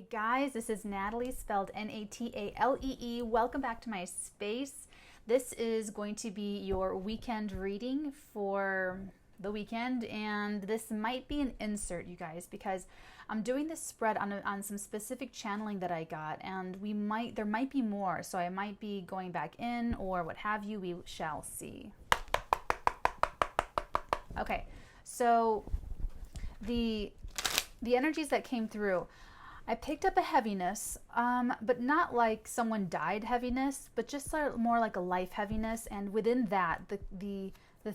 Hey guys, this is Natalie, spelled Natalee. Welcome back to my space. This is going to be your weekend reading for the weekend, and this might be an insert, you guys, because I'm doing this spread on some specific channeling that I got, and there might be more, so I might be going back in or what have you. We shall see. Okay, so the energies that came through, I picked up a heaviness, but not like someone died heaviness, but just more like a life heaviness. And within that, the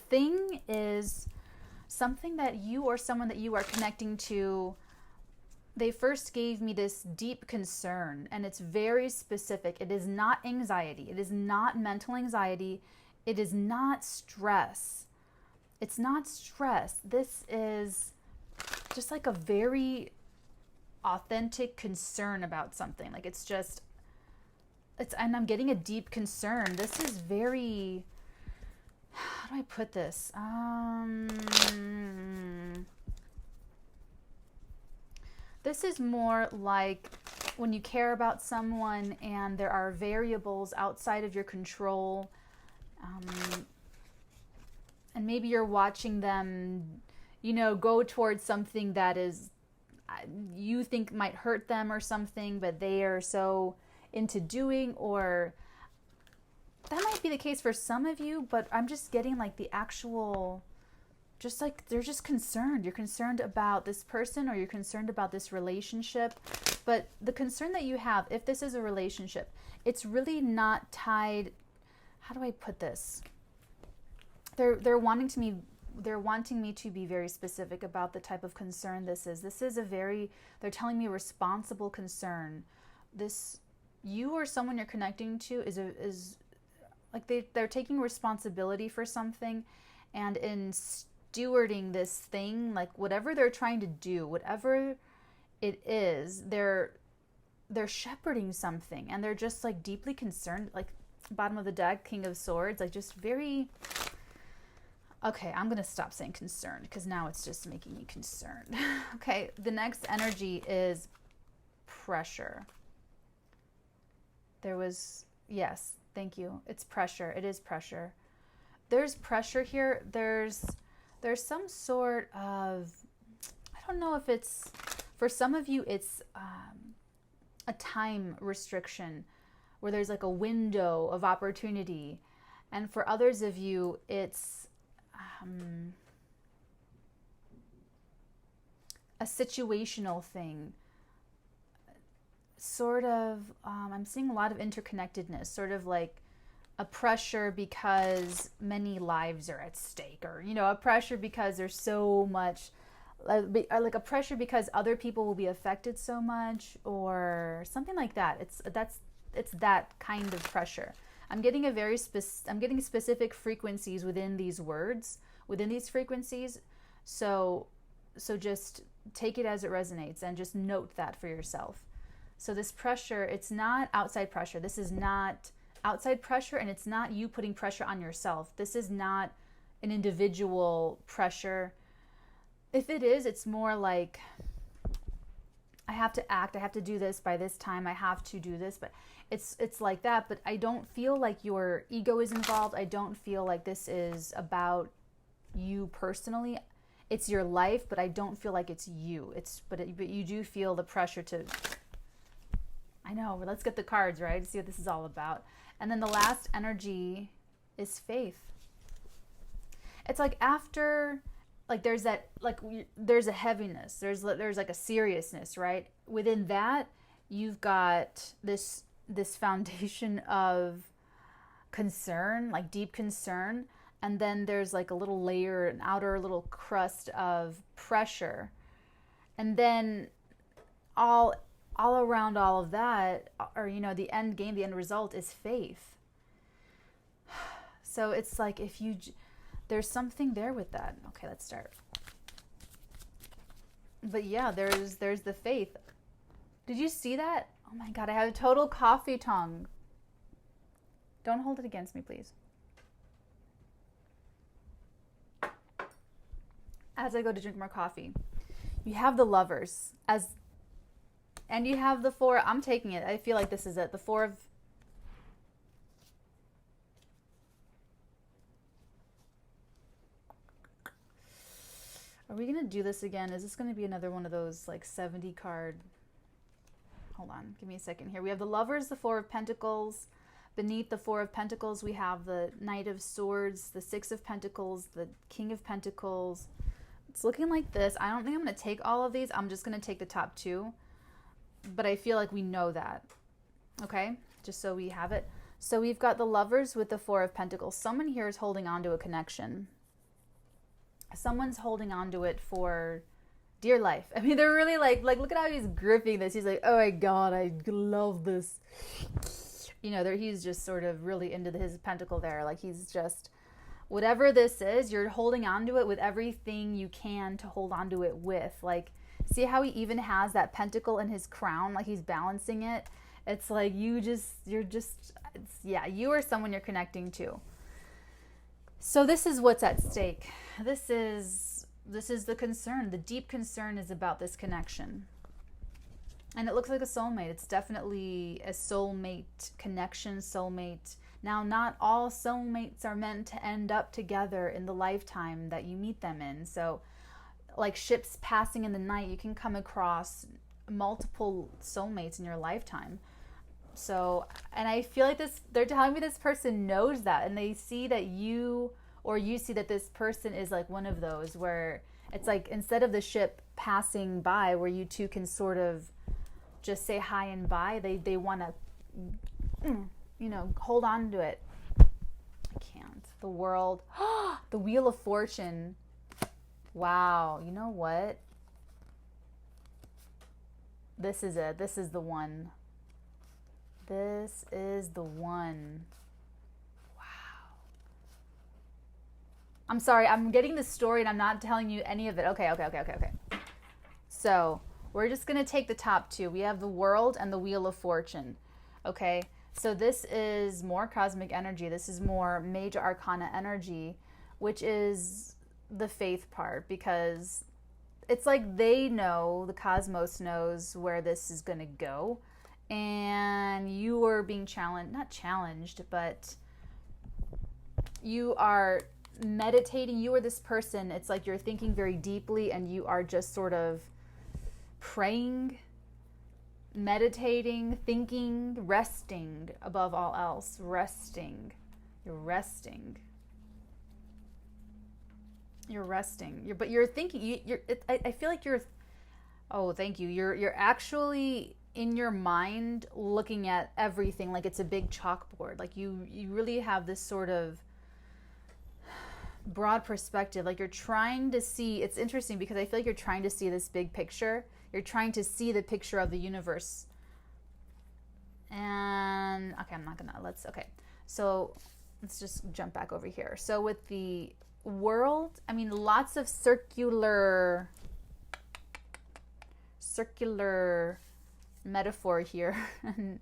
thing is something that you or someone that you are connecting to. They first gave me this deep concern, and it's very specific. It is not anxiety. It is not mental anxiety. It is not stress. It's not stress. This is just like a very authentic concern about something. Like and I'm getting a deep concern. This is very, how do I put this? This is more like when you care about someone and there are variables outside of your control, and maybe you're watching them, go towards something that is you think might hurt them or something, but they are so into doing, or that might be the case for some of you, but I'm just getting like the actual, just like they're just concerned. You're concerned about this person, or you're concerned about this relationship. But the concern that you have, if this is a relationship, it's really not tied, how do I put this? They're wanting me to be very specific about the type of concern this is. This is they're telling me responsible concern. You or someone you're connecting to is like they're taking responsibility for something, and in stewarding this thing, like whatever they're trying to do, whatever it is, they're shepherding something, and they're just like deeply concerned, like bottom of the deck, King of Swords, like just very. Okay, I'm going to stop saying concerned because now it's just making me concerned. Okay, the next energy is pressure. Yes, thank you. It's pressure. It is pressure. There's pressure here. There's some sort of, I don't know if it's, for some of you, it's a time restriction where there's like a window of opportunity. And for others of you, it's a situational thing, sort of. I'm seeing a lot of interconnectedness, sort of like a pressure because many lives are at stake, or a pressure because there's so much, like a pressure because other people will be affected so much, or something like that. It's that kind of pressure. I'm getting I'm getting specific frequencies within these words, within these frequencies. So just take it as it resonates and just note that for yourself. So this pressure, it's not outside pressure. This is not outside pressure, and it's not you putting pressure on yourself. This is not an individual pressure. If it is, it's more like, I have to act, I have to do this by this time, I have to do this, but it's like that. But I don't feel like your ego is involved. I don't feel like this is about you personally. It's your life, but I don't feel like it's you. But you do feel the pressure to, I know, but let's get the cards, right? See what this is all about. And then the last energy is faith. It's like after, like there's that, like there's a heaviness, there's like a seriousness, right? Within that, you've got this foundation of concern, like deep concern, and then there's like a little layer, an outer little crust of pressure, and then all around all of that, or the end game, the end result is faith. So it's like there's something there with that. Okay, let's start. But yeah, there's the faith. Did you see that? Oh my God, I have a total coffee tongue. Don't hold it against me, please. As I go to drink more coffee, you have the Lovers, And you have the four. I'm taking it. I feel like this is it. The four of... Are we going to do this again? Is this going to be another one of those like 70 card... Hold on. Give me a second here. We have the Lovers, the Four of Pentacles. Beneath the Four of Pentacles, we have the Knight of Swords, the Six of Pentacles, the King of Pentacles. It's looking like this. I don't think I'm going to take all of these. I'm just going to take the top two. But I feel like we know that. Okay? Just so we have it. So we've got the Lovers with the Four of Pentacles. Someone here is holding on to a connection. Someone's holding on to it for dear life. I mean, they're really like look at how he's gripping this. He's like, oh my God, I love this. You know, he's just sort of really into his pentacle there. Like he's just, whatever this is, you're holding on to it with everything you can to hold on to it with. Like, see how he even has that pentacle in his crown? Like he's balancing it. It's like you are someone you're connecting to. So this is what's at stake. This is the concern. The deep concern is about this connection. And it looks like a soulmate. It's definitely a soulmate connection, soulmate. Now, not all soulmates are meant to end up together in the lifetime that you meet them in. So, like ships passing in the night, you can come across multiple soulmates in your lifetime. So, and I feel like they're telling me this person knows that, and they see that you see that this person is like one of those where it's like, instead of the ship passing by where you two can sort of just say hi and bye, they want to, hold on to it. I can't. The World. The Wheel of Fortune. Wow. You know what? This is it. This is the one. This is the one. Wow. I'm sorry. I'm getting the story and I'm not telling you any of it. Okay. So we're just going to take the top two. We have the World and the Wheel of Fortune. Okay. So this is more cosmic energy. This is more major arcana energy, which is the faith part, because it's like they know, the cosmos knows where this is going to go. And you are being not challenged, but you are meditating. You are this person. It's like you're thinking very deeply and you are just sort of praying, meditating, thinking, resting above all else. Resting. You're resting. You're resting. But you're thinking. I feel like you're. Oh, thank you. You're actually in your mind looking at everything like it's a big chalkboard. Like you really have this sort of broad perspective. Like you're trying to see. It's interesting because I feel like you're trying to see this big picture. You're trying to see the picture of the universe. And okay, so let's just jump back over here. So with the World, I mean, lots of circular metaphor here and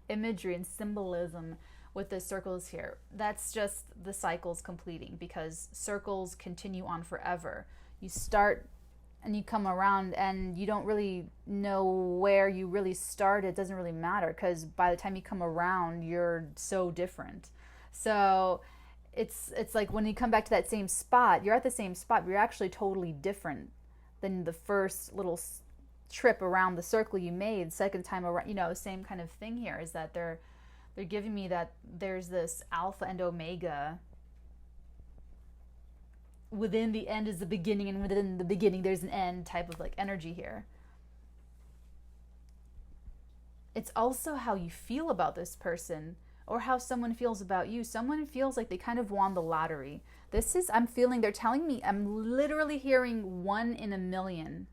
imagery and symbolism with the circles here. That's just the cycles completing, because circles continue on forever. You start and you come around and you don't really know where you really started. It doesn't really matter, because by the time you come around, you're so different. So it's like when you come back to that same spot, you're at the same spot, but you're actually totally different than the first little trip around the circle you made. Second time around, same kind of thing here, is that they're giving me that there's this alpha and omega. Within the end is the beginning, and within the beginning there's an end type of like energy here. It's also how you feel about this person, or how someone feels about you. Someone feels like they kind of won the lottery. They're telling me, I'm literally hearing 1 in a million.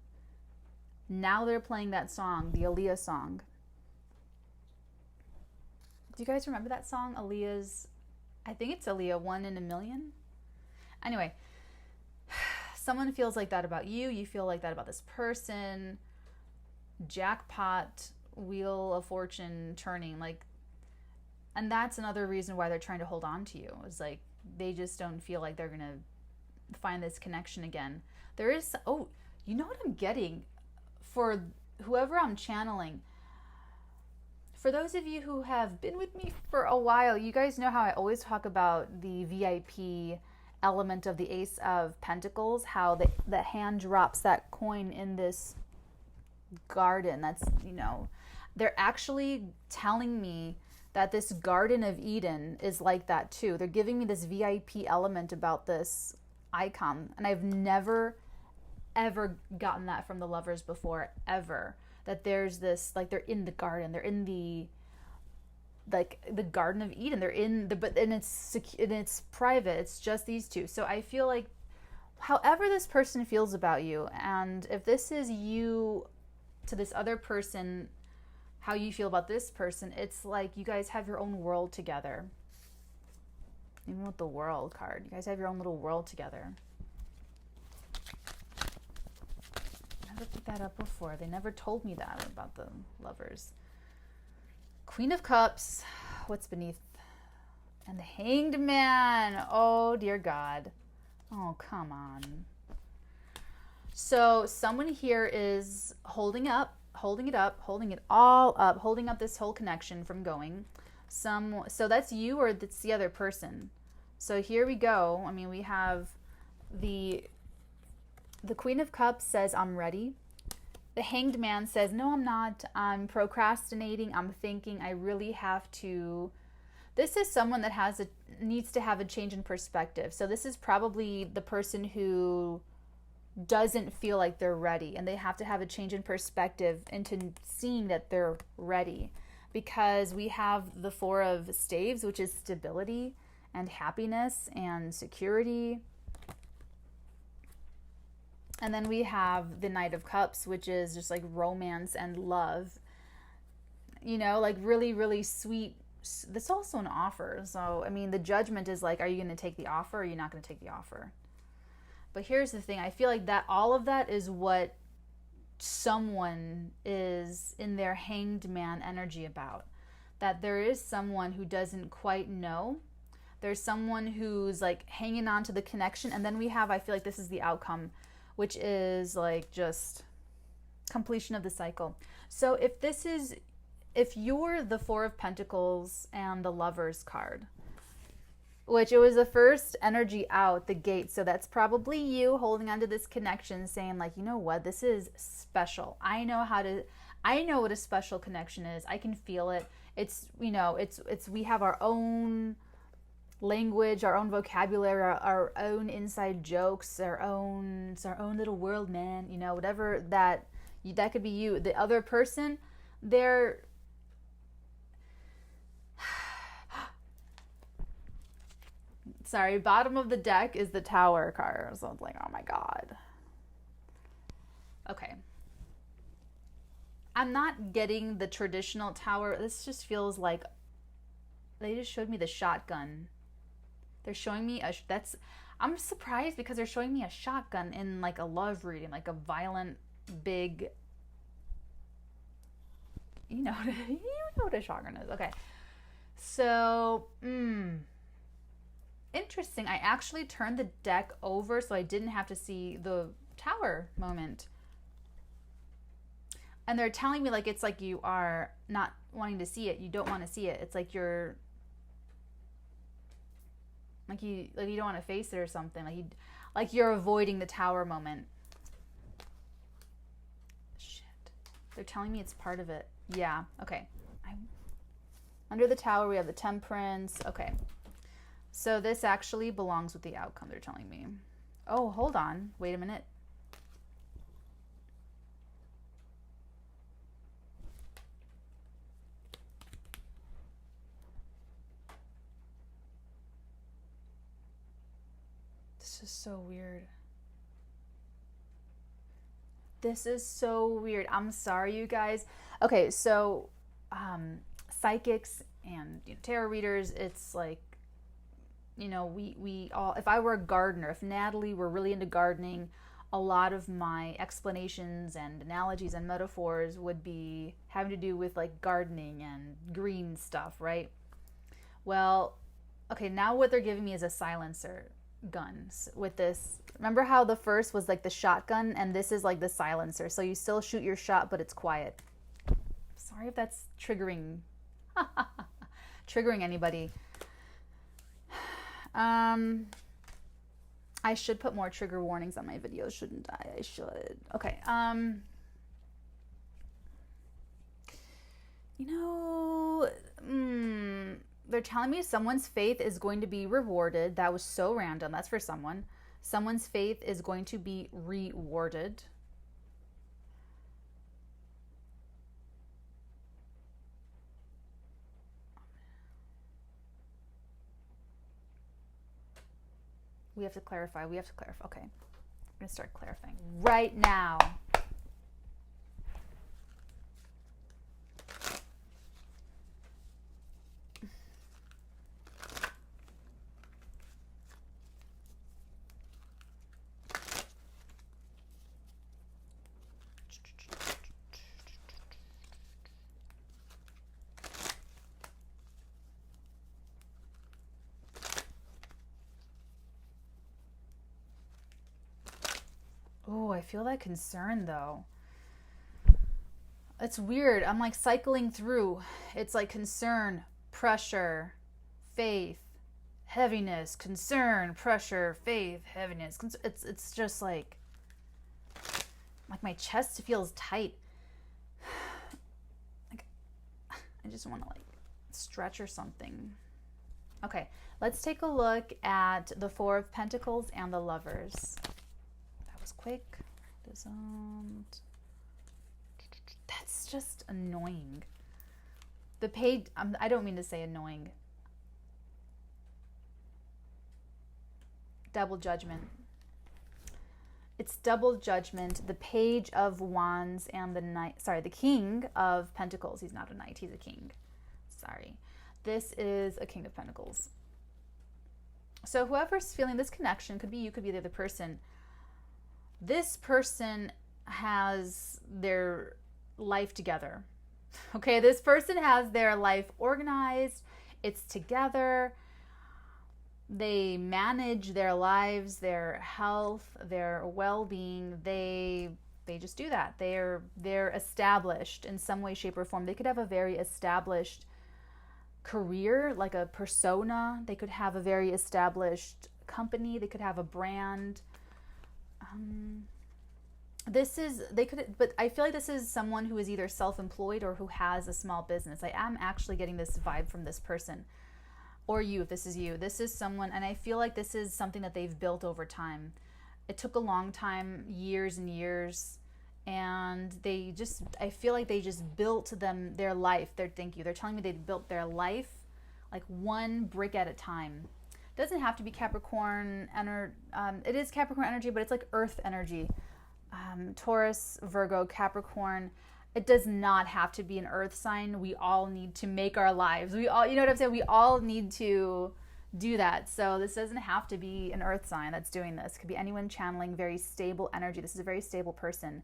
Now they're playing that song, the Aaliyah song. Do you guys remember that song? I think it's Aaliyah, 1 in a million. Anyway, someone feels like that about you. You feel like that about this person. Jackpot, Wheel of Fortune turning, and that's another reason why they're trying to hold on to you. It's like they just don't feel like they're gonna find this connection again. There is, you know what I'm getting for whoever I'm channeling, for those of you who have been with me for a while, you guys know how I always talk about the VIP element of the Ace of Pentacles, how the hand drops that coin in this garden. That's, they're actually telling me that this Garden of Eden is like that too. They're giving me this VIP element about this icon, and I've never ever gotten that from the Lovers before, ever. That there's this, like, they're in the garden, they're in the, like, the Garden of Eden, they're in the, but and it's private, it's just these two. So I feel like however this person feels about you, and if this is you to this other person, how you feel about this person, it's like you guys have your own world together. Even with the World card, you guys have your own little world together. I never picked that up before. They never told me that about the Lovers. Queen of Cups, what's beneath? And the Hanged Man. Oh, dear God. Oh, come on. So someone here is holding it up, holding it all up, holding up this whole connection from going. So that's you, or that's the other person. So here we go. I mean, we have the Queen of Cups says, I'm ready. The Hanged Man says, no, I'm not. I'm procrastinating. I'm thinking. I really have to. This is someone that needs to have a change in perspective. So this is probably the person who doesn't feel like they're ready, and they have to have a change in perspective into seeing that they're ready, because we have the Four of Staves, which is stability and happiness and security, and then we have the Knight of Cups, which is just like romance and love, like really, really sweet. That's also an offer. So I mean, the Judgment is like, are you going to take the offer, or are you not going to take the offer? But here's the thing. I feel like that all of that is what someone is in their Hanged Man energy about. That there is someone who doesn't quite know. There's someone who's like hanging on to the connection. And then we have, I feel like this is the outcome, which is like just completion of the cycle. So if you're the Four of Pentacles and the Lovers card, which it was the first energy out the gate. So that's probably you holding onto this connection, saying like, you know what, this is special. I know what a special connection is. I can feel it. It's, we have our own language, our own vocabulary, our own inside jokes, it's our own little world, man. Whatever that could be you. The other person, they're, sorry, bottom of the deck is the Tower card. So it's like, oh my God. Okay. I'm not getting the traditional Tower. This just feels like they just showed me the shotgun. They're showing me I'm surprised because they're showing me a shotgun in like a love reading, like a violent, big, you know what a shotgun is. Okay. So, interesting. I actually turned the deck over so I didn't have to see the Tower moment. And they're telling me like it's like you are not wanting to see it. You don't want to see it. It's like you don't want to face it or something. Like you're avoiding the Tower moment. Shit. They're telling me it's part of it. Yeah. Okay. Under the Tower we have the Temperance. Okay. So this actually belongs with the outcome, they're telling me. Oh, hold on. Wait a minute. This is so weird. This is so weird. I'm sorry, you guys. Okay, so psychics and tarot readers, it's like, we all, if I were a gardener, if Natalie were really into gardening, a lot of my explanations and analogies and metaphors would be having to do with like gardening and green stuff, right? Well, okay, now what they're giving me is a silencer. guns with this. Remember how the first was like the shotgun and this is like the silencer. So you still shoot your shot, but it's quiet. Sorry if that's triggering anybody. I should put more trigger warnings on my videos, shouldn't I? I should. Okay. They're telling me someone's faith is going to be rewarded. That was so random. That's for someone. Someone's faith is going to be rewarded. We have to clarify. Okay. I'm going to start clarifying right now. Oh, I feel that concern though. It's weird. I'm like cycling through. It's like concern, pressure, faith, heaviness, concern, pressure, faith, heaviness. It's just like my chest feels tight. Like I just want to like stretch or something. Okay, let's take a look at the Four of Pentacles and the Lovers. Quick. That's just annoying. The page, I don't mean to say annoying. Double Judgment. It's double judgment. The Page of Wands and the Knight. Sorry, the King of Pentacles. He's not a knight. He's a king. Sorry. This is a King of Pentacles. So whoever's feeling this connection, could be you, could be the other person. This person has their life together. Okay, this person has their life organized. It's together. They manage their lives, their health, their well-being. They just do that. They're established in some way, shape, or form. They could have a very established career, like a persona. They could have a very established company. They could have a brand. But I feel like this is someone who is either self-employed or who has a small business. I am actually getting this vibe from this person. Or you, if this is you. This is someone, and I feel like this is something that they've built over time. It took a long time, years and years, and I feel like they just built their life. They're telling me they built their life like one brick at a time. It doesn't have to be Capricorn, it is Capricorn energy, but it's like earth energy. Taurus, Virgo, Capricorn. It does not have to be an earth sign. We all need to make our lives. We all, you know what I'm saying? We all need to do that. So this doesn't have to be an earth sign that's doing this. It could be anyone channeling very stable energy. This is a very stable person.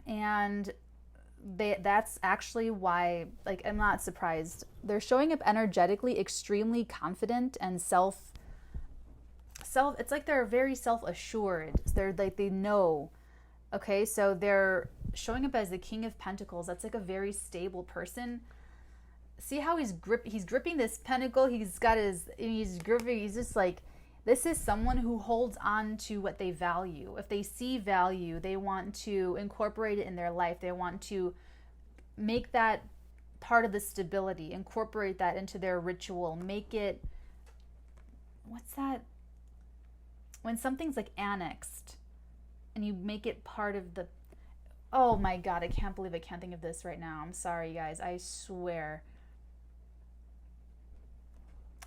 And that's actually why, like, I'm not surprised. They're showing up energetically extremely confident and it's like they're very self-assured. They're like, they know. Okay, so they're showing up as the King of Pentacles. That's like a very stable person. See how he's gripping this pentacle. He's gripping. He's just like, this is someone who holds on to what they value. If they see value, they want to incorporate it in their life. They want to make that part of the stability, incorporate that into their ritual, make it, what's that? When something's like annexed and you make it part of the, oh my God, I can't believe I can't think of this right now. I'm sorry, guys. I swear.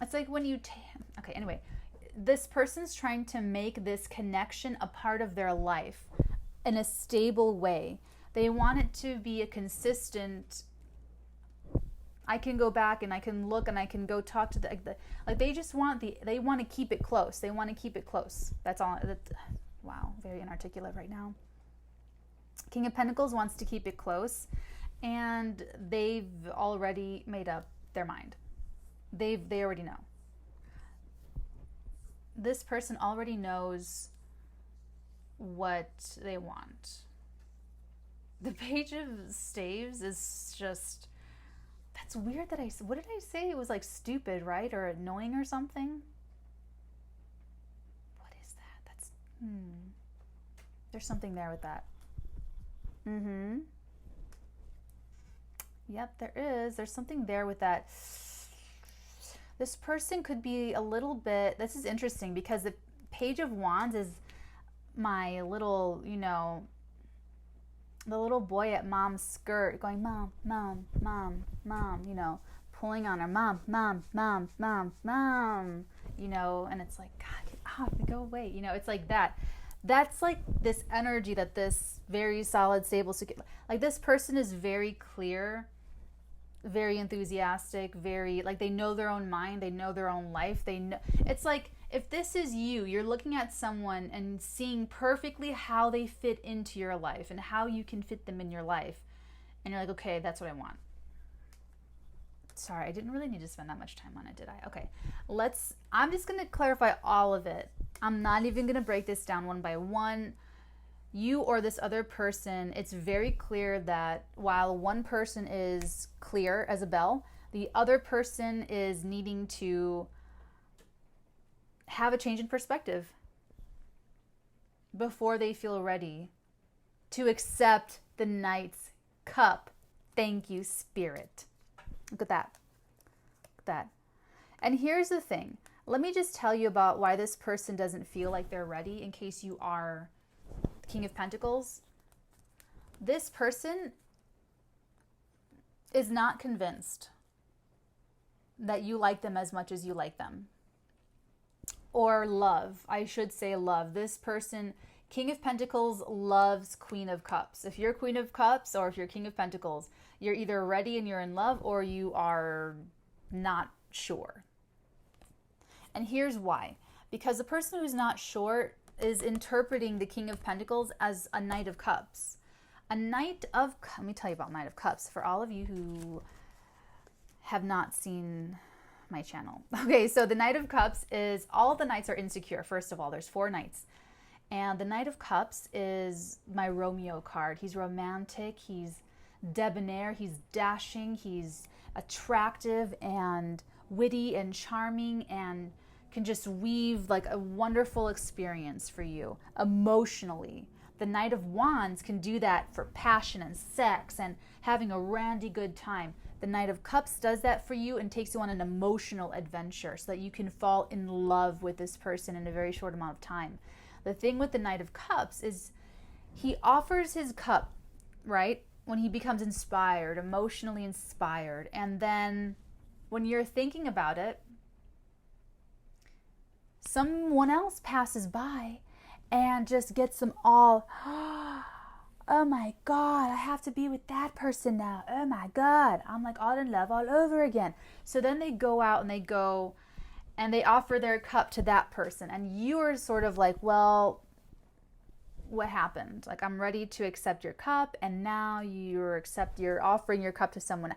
It's like when you, okay, anyway, this person's trying to make this connection a part of their life in a stable way. They want it to be a consistent, I can go back and I can look and I can go talk to like they just want they want to keep it close. They want to keep it close. That's all. Wow, very inarticulate right now. King of Pentacles wants to keep it close, and they've already made up their mind. They already know. this person already knows what they want. The Page of Staves is just, that's weird that what did I say? It was like stupid, right? Or annoying or something? What is that? There's something there with that. Yep, there is. There's something there with that. This person could be a little bit, this is interesting because the Page of Wands is my little, the little boy at mom's skirt going, mom, mom, mom, mom, pulling on her, mom, mom, mom, mom, mom, and it's like, God, get off, go away. It's like that. That's like this energy that this very solid, stable, secure, like this person is very clear, very enthusiastic, very, like, they know their own mind, they know their own life, they know, it's like, if this is you're looking at someone and seeing perfectly how they fit into your life and how you can fit them in your life, and you're like, okay, that's what I want. Sorry, I didn't really need to spend that much time on it, did I? Okay, I'm just going to clarify all of it. I'm not even going to break this down one by one. You or this other person, it's very clear that while one person is clear as a bell, the other person is needing to have a change in perspective before they feel ready to accept the Knight's Cup. Thank you, Spirit. Look at that. Look at that. And here's the thing. Let me just tell you about why this person doesn't feel like they're ready in case you are the King of Pentacles. This person is not convinced that you like them as much as you like them. Or love. I should say love. This person, King of Pentacles, loves Queen of Cups. If you're Queen of Cups or if you're King of Pentacles, you're either ready and you're in love or you are not sure. And here's why. Because the person who's not sure is interpreting the King of Pentacles as a Knight of Cups. Let me tell you about Knight of Cups for all of you who have not seen my channel. Okay, so the Knight of Cups is, all of the knights are insecure. First of all, there's 4 knights. And the Knight of Cups is my Romeo card. He's romantic, he's debonair, he's dashing, he's attractive and witty and charming and can just weave like a wonderful experience for you emotionally. The Knight of Wands can do that for passion and sex and having a randy good time. The Knight of Cups does that for you and takes you on an emotional adventure so that you can fall in love with this person in a very short amount of time. The thing with the Knight of Cups is he offers his cup, right, when he becomes inspired, emotionally inspired. And then when you're thinking about it, someone else passes by and just gets them all, oh my God, I have to be with that person now. Oh my God, I'm like all in love all over again. So then they go out and they offer their cup to that person. And you're sort of like, well, what happened? Like, I'm ready to accept your cup. And now you're offering your cup to someone.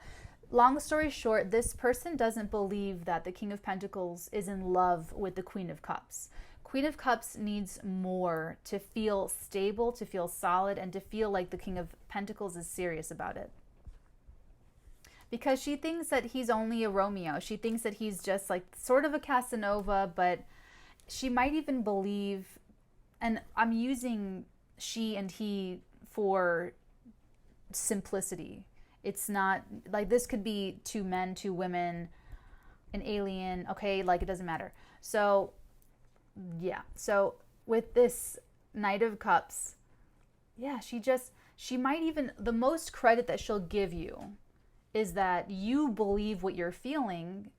Long story short, this person doesn't believe that the King of Pentacles is in love with the Queen of Cups. Queen of Cups needs more to feel stable, to feel solid, and to feel like the King of Pentacles is serious about it. Because she thinks that he's only a Romeo. She thinks that he's just like sort of a Casanova, but she might even believe, and I'm using she and he for simplicity. It's not, like, this could be 2 men, 2 women, an alien, okay? Like, it doesn't matter. So, yeah. So, with this Knight of Cups, yeah, she might even, the most credit that she'll give you is that you believe what you're feeling,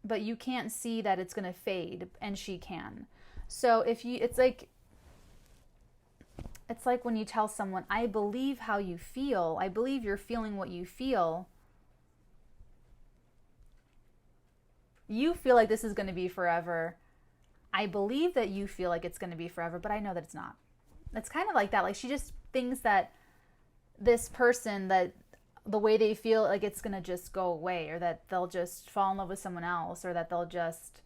but you can't see that it's going to fade, and she can. So, it's like when you tell someone, I believe how you feel. I believe you're feeling what you feel. You feel like this is going to be forever. I believe that you feel like it's going to be forever, but I know that it's not. It's kind of like that. Like, she just thinks that this person, that the way they feel, like it's going to just go away, or that they'll just fall in love with someone else, or that they'll just,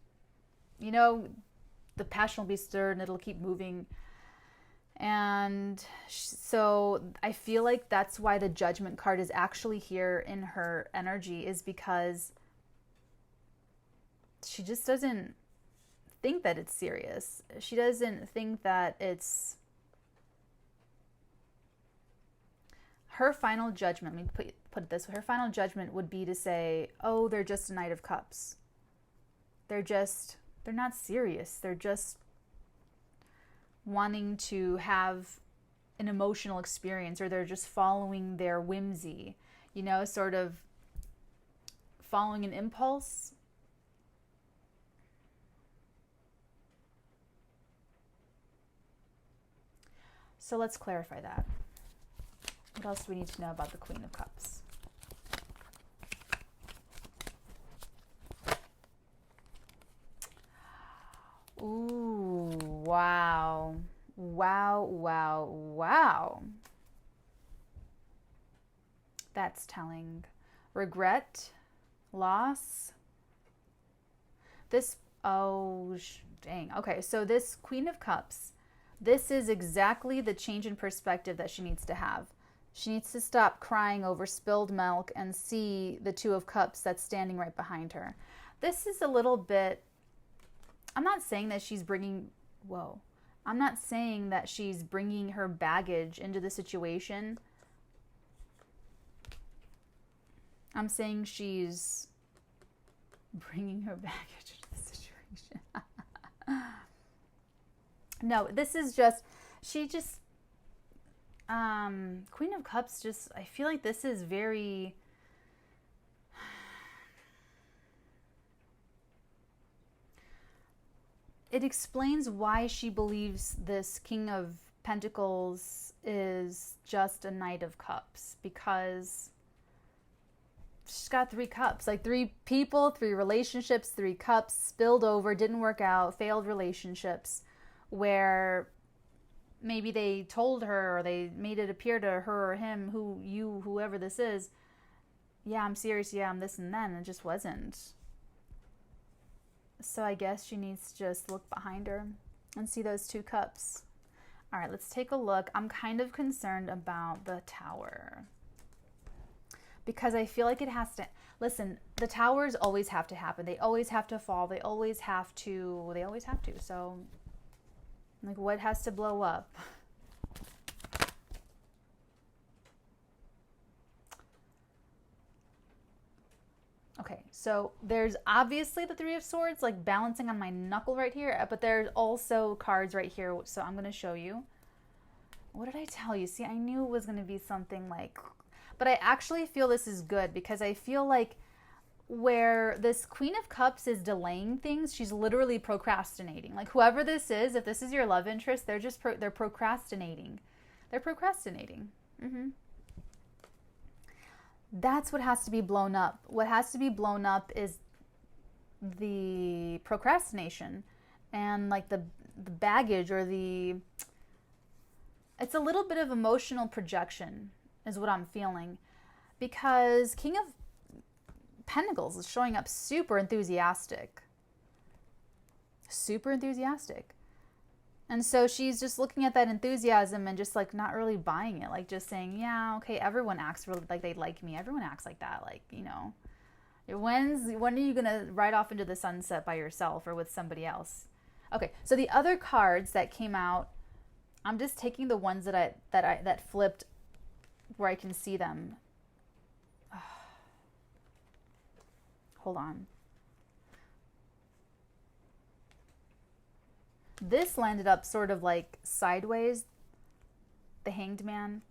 the passion will be stirred and it'll keep moving. And so I feel like that's why the Judgment card is actually here in her energy, is because she just doesn't think that it's serious. She doesn't think that it's her final judgment. Let me put it this way. Her final judgment would be to say, oh, they're just a Knight of Cups. They're not serious. They're just wanting to have an emotional experience, or they're just following their whimsy, sort of following an impulse. So let's clarify that. What else do we need to know about the Queen of Cups? Ooh, wow. Wow, wow, wow. That's telling. Regret, loss. Dang. Okay, so this Queen of Cups, this is exactly the change in perspective that she needs to have. She needs to stop crying over spilled milk and see the Two of Cups that's standing right behind her. This is a little bit, I'm not saying that she's bringing her baggage into the situation. I'm saying she's bringing her baggage into the situation. No, this is just, Queen of Cups, I feel like this is very, it explains why she believes this King of Pentacles is just a Knight of Cups, because she's got 3 cups, like 3 people, 3 relationships, 3 cups, spilled over, didn't work out, failed relationships, where maybe they told her, or they made it appear to her or him, whoever this is, yeah, I'm serious, yeah, I'm this and then, it just wasn't. So I guess she needs to just look behind her and see those 2 cups. All right, let's take a look. I'm kind of concerned about the Tower, because I feel like it has to, listen, the Towers always have to happen. They always have to fall. They always have to. So, like, what has to blow up? Okay, so there's obviously the 3 of Swords, like balancing on my knuckle right here, but there's also cards right here, so I'm going to show you. What did I tell you? See, I knew it was going to be something like, but I actually feel this is good, because I feel like where this Queen of Cups is delaying things, she's literally procrastinating. Like, whoever this is, if this is your love interest, they're just they're procrastinating. They're procrastinating. That's what has to be blown up. What has to be blown up is the procrastination and like the baggage, or it's a little bit of emotional projection is what I'm feeling, because King of Pentacles is showing up super enthusiastic. And so she's just looking at that enthusiasm and just like not really buying it. Like just saying, yeah, okay, everyone acts really like they like me. Everyone acts like that. Like, when are you going to ride off into the sunset by yourself or with somebody else? Okay, so the other cards that came out, I'm just taking the ones that flipped where I can see them. Hold on. This landed up sort of like sideways, the Hanged Man.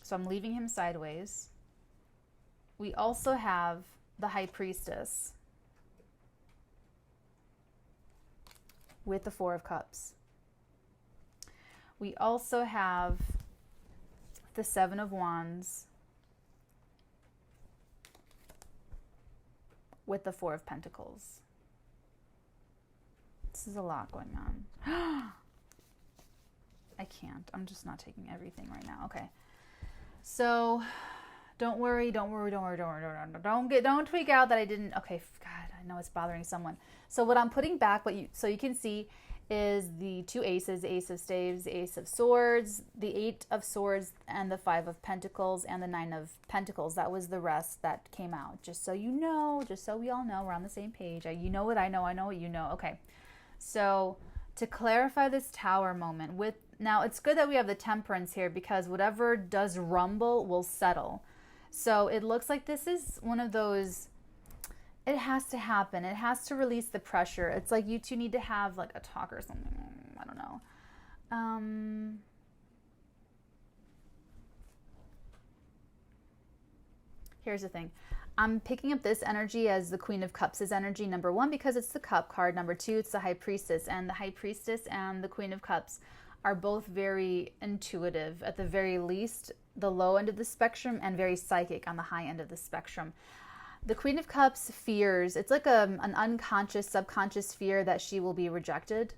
So I'm leaving him sideways. We also have the High Priestess with the 4 of Cups. We also have the 7 of Wands with the 4 of Pentacles. This is a lot going on. I can't. I'm just not taking everything right now. Okay. So don't worry. Don't tweak out that I didn't. Okay. God, I know it's bothering someone. So what I'm putting back, so you can see, is the two aces, the Ace of Staves, the Ace of Swords, the Eight of Swords, and the Five of Pentacles, and the Nine of Pentacles. That was the rest that came out. Just so you know, just so we all know, we're on the same page. You know what I know what you know. Okay, so to clarify this Tower moment, now it's good that we have the Temperance here, because whatever does rumble will settle. So it looks like this is one of those, it has to happen. It has to release the pressure. It's like you two need to have like a talk or something. I don't know. Here's the thing. I'm picking up this energy as the Queen of Cups' energy, number one, because it's the Cup card. Number two, it's the High Priestess. And the High Priestess and the Queen of Cups are both very intuitive, at the very least, the low end of the spectrum, and very psychic on the high end of the spectrum. The Queen of Cups fears, it's like an unconscious, subconscious fear that she will be rejected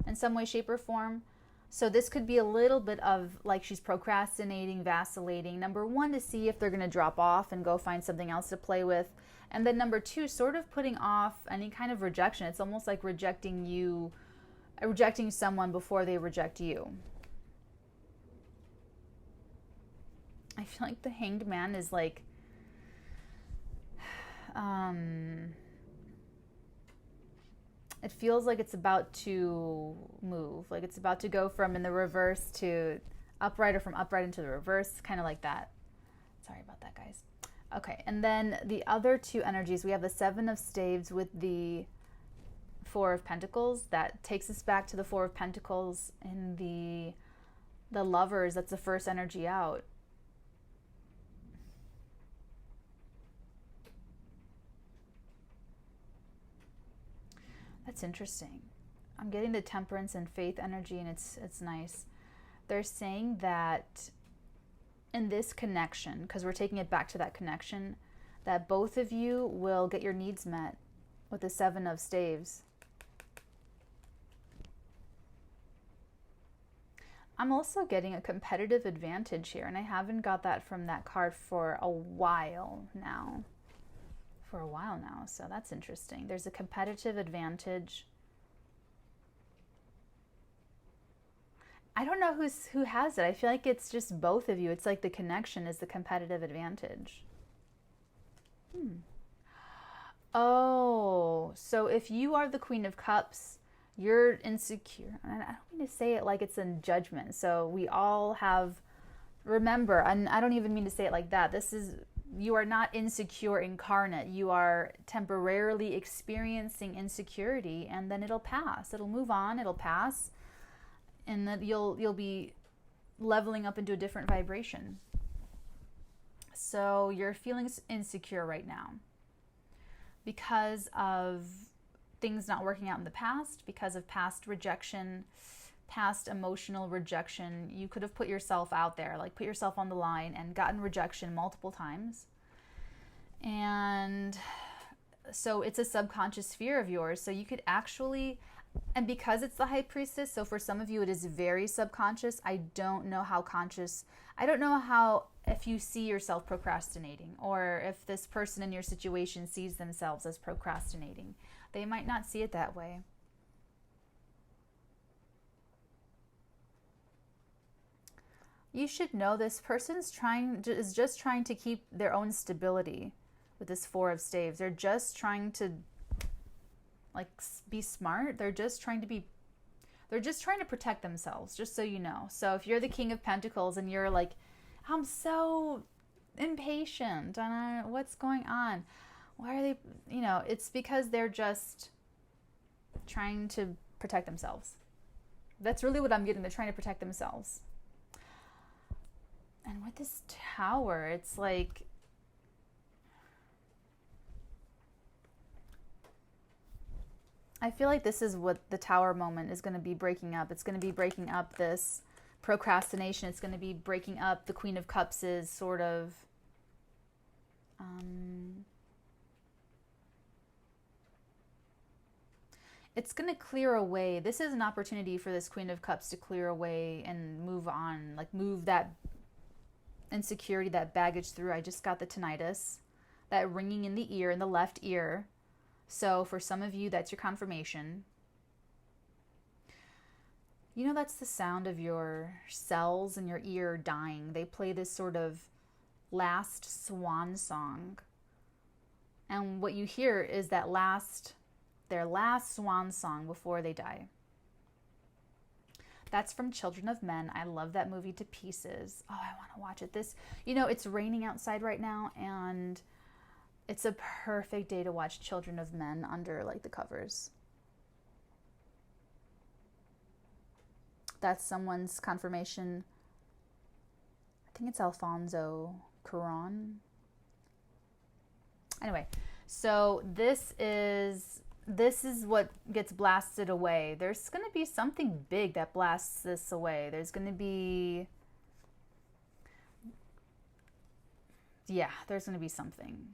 in some way, shape, or form. So this could be a little bit of like she's procrastinating, vacillating. Number one, to see if they're going to drop off and go find something else to play with. And then number two, sort of putting off any kind of rejection. It's almost like rejecting someone before they reject you. I feel like the Hanged Man is like, it feels like it's about to move, like it's about to go from in the reverse to upright, or from upright into the reverse, kind of like that. Sorry about that, guys. Okay, and then the other two energies, we have the Seven of Staves with the Four of Pentacles. That takes us back to the Four of Pentacles in the Lovers. That's the first energy out. That's interesting. I'm getting the Temperance and Faith energy, and it's nice. They're saying that in this connection, because we're taking it back to that connection, that both of you will get your needs met with the Seven of Staves. I'm also getting a competitive advantage here, and I haven't got that from that card for a while now. So that's interesting. There's a competitive advantage. I don't know who has it. I feel like it's just both of you. It's like the connection is the competitive advantage. Oh, so if you are the Queen of Cups, you're insecure. And I don't mean to say it like it's in judgment. So we all have, remember, and I don't even mean to say it like that. You are not insecure incarnate. You are temporarily experiencing insecurity, and then it'll pass. It'll move on. It'll pass, and then you'll be leveling up into a different vibration. So you're feeling insecure right now because of things not working out in the past, because of past rejection, past emotional rejection. You could have put yourself out there, like put yourself on the line and gotten rejection multiple times. And so it's a subconscious fear of yours. So you could actually, and because it's the High Priestess, so for some of you it is very subconscious. I don't know how conscious, I don't know how, if you see yourself procrastinating, or if this person in your situation sees themselves as procrastinating. They might not see it that way. You should know this person is just trying to keep their own stability with this Four of Staves. They're just trying to like be smart. They're just trying to protect themselves, just so you know. So if you're the King of Pentacles and you're like, I'm so impatient and what's going on? Why are they, it's because they're just trying to protect themselves. That's really what I'm getting. They're trying to protect themselves. And with this Tower, it's like, I feel like this is what the Tower moment is going to be breaking up. It's going to be breaking up this procrastination. It's going to be breaking up the Queen of Cups' sort of it's going to clear away. This is an opportunity for this Queen of Cups to clear away and move on, like move that insecurity, that baggage through. I just got the tinnitus, that ringing in the ear, in the left ear. So for some of you, that's your confirmation. You know, that's the sound of your cells in your ear dying. They play this sort of last swan song. And what you hear is their last swan song before they die. That's from Children of Men. I love that movie to pieces. Oh, I want to watch it. It's raining outside right now, and it's a perfect day to watch Children of Men under like the covers. That's someone's confirmation. I think it's Alfonso Cuarón. Anyway, so this is what gets blasted away. There's going to be something big that blasts this away. There's going to be something.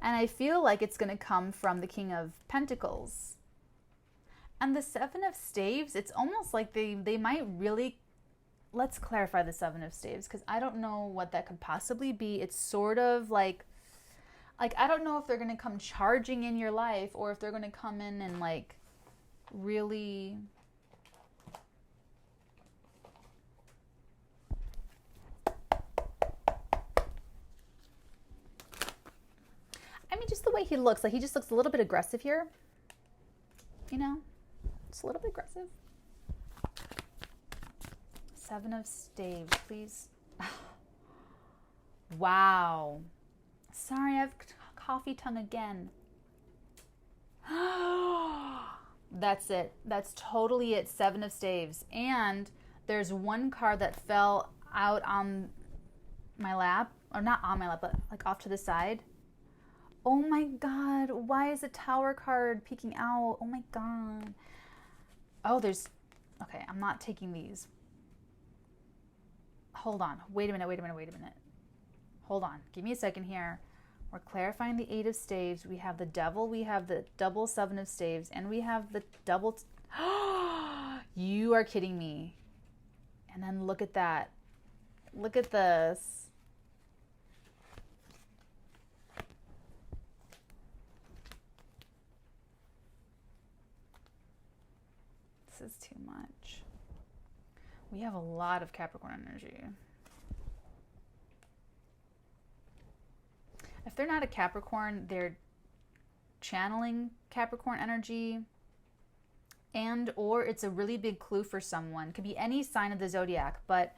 And I feel like it's going to come from the King of Pentacles. And the Seven of Staves, it's almost like they might really... Let's clarify the Seven of Staves, because I don't know what that could possibly be. It's sort of like I don't know if they're going to come charging in your life, or if they're going to come in and like really... I mean, just the way he looks, like he just looks a little bit aggressive here. You know? It's a little bit aggressive. Seven of Staves, please. Wow. Sorry, I have coffee tongue again. That's it. That's totally it. Seven of Staves. And there's one card that fell out on my lap. Or not on my lap, but like off to the side. Oh my God. Why is a Tower card peeking out? Oh my God. Oh, okay, I'm not taking these. Hold on. Wait a minute. Hold on. Give me a second here. We're clarifying the Eight of Staves. We have the Devil. We have the double Seven of Staves. And we have the double... You are kidding me. And then look at that. Look at this. This is too much. We have a lot of Capricorn energy. If they're not a Capricorn, they're channeling Capricorn energy, or it's a really big clue for someone. It could be any sign of the zodiac, but